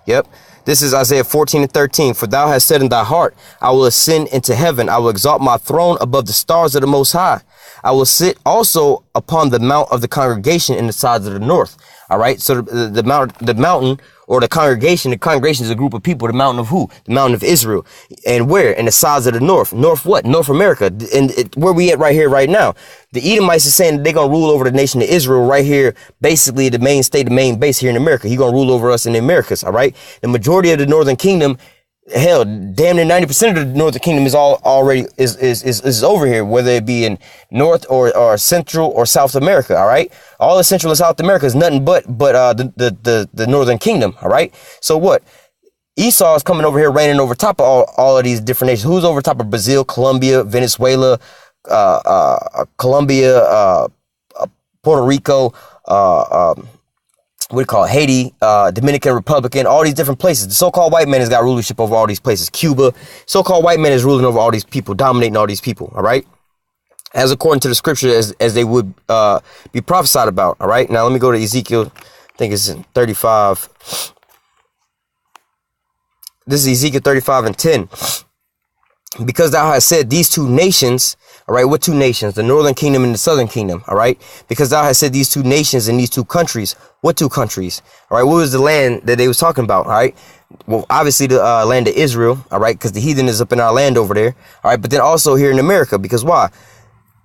Yep. This is Isaiah 14 and 13. For thou hast said in thy heart, I will ascend into heaven. I will exalt my throne above the stars of the Most High. I will sit also upon the mount of the congregation in the sides of the north. All right. So the mountain or the congregation is a group of people. The mountain of who? The mountain of Israel. And where? In the sides of the north. North what? North America. And where we at right here, right now. The Edomites is saying they're going to rule over the nation of Israel right here. Basically, the main state, the main base here in America. He's going to rule over us in the Americas. All right. The majority of the northern kingdom, hell, damn near 90% of the northern kingdom is already over here, whether it be in North or Central or South America. All right. All of Central and South America is nothing but the northern kingdom. All right. So what? Esau is coming over here reigning over top of all of these different nations. Who's over top of Brazil, Colombia, Venezuela, Colombia, Puerto Rico, what do you call it? Haiti, Dominican Republic, all these different places. The so-called white man has got rulership over all these places. Cuba, so-called white man is ruling over all these people, dominating all these people. All right. As according to the scripture, as they would be prophesied about. All right. Now let me go to Ezekiel. I think it's in 35. This is Ezekiel 35 and 10. Because thou hast said these two nations, all right, what two nations? The northern kingdom and the southern kingdom, all right? Because thou hast said these two nations and these two countries. What two countries? All right, what was the land that they was talking about, all right? Well, obviously the land of Israel, all right, because the heathen is up in our land over there, all right? But then also here in America, because why?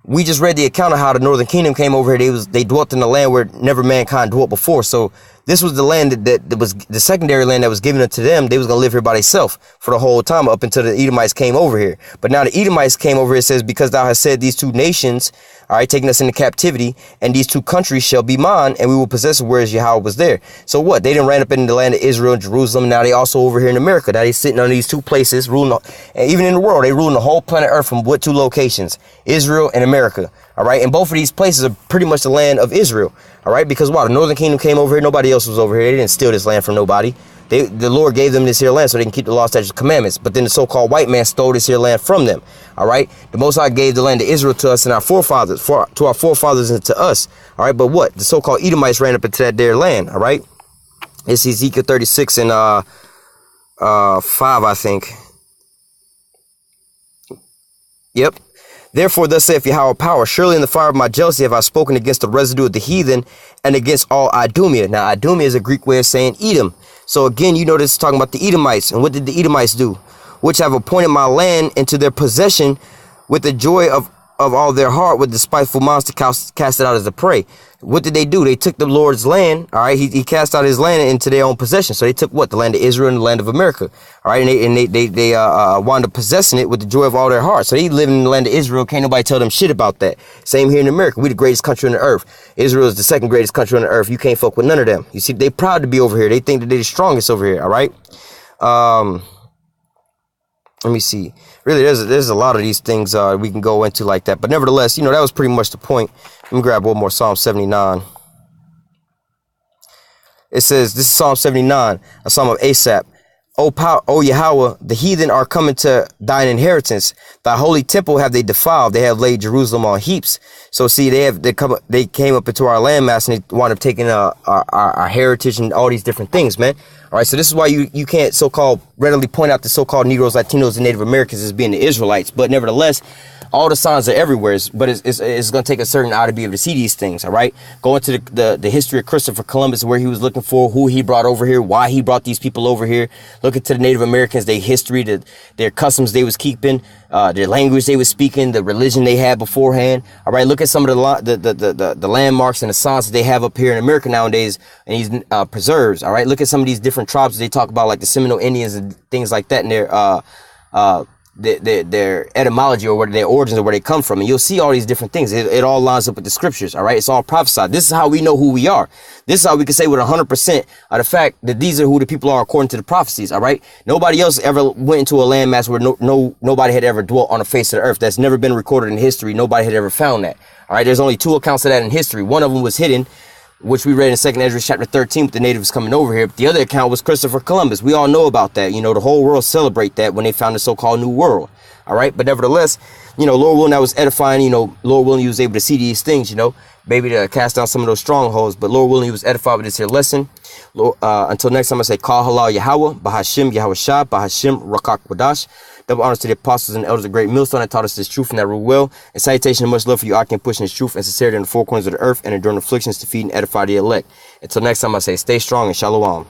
We just read the account of how the northern kingdom came over here. They dwelt in the land where never mankind dwelt before. So this was the land that was the secondary land that was given to them. They was going to live here by themselves for the whole time up until the Edomites came over here. But now the Edomites came over here. It says, because thou hast said these two nations, all right, taking us into captivity, and these two countries shall be mine, and we will possess it, whereas Yahweh was there. So what? They didn't ran up in the land of Israel and Jerusalem. Now they also over here in America. Now they sitting on these two places, ruling, and even in the world, they ruling the whole planet Earth from what two locations? Israel and America. All right. And both of these places are pretty much the land of Israel. All right. Because why? The northern kingdom came over here. Nobody else was over here. They didn't steal this land from nobody. The Lord gave them this here land so they can keep the law, statutes, and commandments. But then the so-called white man stole this here land from them. All right. The Most High gave the land of Israel to us and our forefathers, to our forefathers and to us. All right. But what? The so-called Edomites ran up into that their land. All right. It's Ezekiel 36 and 5, I think. Yep. Therefore, thus saith Yahweh power, surely in the fire of my jealousy have I spoken against the residue of the heathen and against all Idumea. Now, Idumea is a Greek way of saying Edom. So again, you know this is talking about the Edomites. And what did the Edomites do? Which have appointed my land into their possession with the joy of all their heart, with the spiteful monster cast it out as a prey. What did they do? They took the Lord's land. All right. He cast out his land into their own possession. So they took what? The land of Israel and the land of America. All right. And they wound up possessing it with the joy of all their heart. So they live in the land of Israel. Can't nobody tell them shit about that. Same here in America. We the greatest country on the earth. Israel is the second greatest country on the earth. You can't fuck with none of them. You see, they proud to be over here. They think that they're the strongest over here. All right. Let me see. Really, there's a lot of these things we can go into like that. But nevertheless, you know, that was pretty much the point. Let me grab one more. Psalm 79. It says, this is Psalm 79, a psalm of Asaph. O Yahweh, the heathen are coming to thine inheritance. Thy holy temple have they defiled. They have laid Jerusalem on heaps. So see, they came up into our landmass and they wound up taking our heritage and all these different things, man. All right, so this is why you can't so-called readily point out the so-called Negroes, Latinos, and Native Americans as being the Israelites. But nevertheless, All the signs are everywhere, but it's going to take a certain eye to be able to see these things. All right, go into the history of Christopher Columbus, where he was looking for, who he brought over here, why he brought these people over here. Look into the Native Americans, their history, their customs they was keeping, their language they was speaking, the religion they had beforehand. All right, look at some of the landmarks and the signs that they have up here in America nowadays, and these preserves. All right, look at some of these different tribes they talk about, like the Seminole Indians and things like that, and their etymology, or their origins, or where they come from, and you'll see all these different things. It all lines up with the scriptures. All right, it's all prophesied. This is how we know who we are. This is how we can say with 100% of the fact that these are who the people are according to the prophecies. All right, nobody else ever went into a landmass where nobody had ever dwelt on the face of the earth. That's never been recorded in history. Nobody had ever found that. All right, there's only 2 accounts of that in history. One of them was hidden, which we read in 2nd Ezra chapter 13 with the natives coming over here. But the other account was Christopher Columbus. We all know about that. You know, the whole world celebrate that when they found the so-called New World. All right. But nevertheless, you know, Lord willing, that was edifying. You know, Lord willing, he was able to see these things, you know, maybe to cast down some of those strongholds. But Lord willing, he was edified with this here lesson. Lord, until next time, I say, Kal Halal Yahweh, Bahashim Yahweh Shah, Bahashim Rakak Wadash. Double honors to the apostles and elders of Great Millstone that taught us this truth and that rule well. And salutation and much love for you, Akim, pushing this truth and sincerity in the 4 corners of the earth and enduring afflictions to feed and edify the elect. Until next time, I say, stay strong and shalom.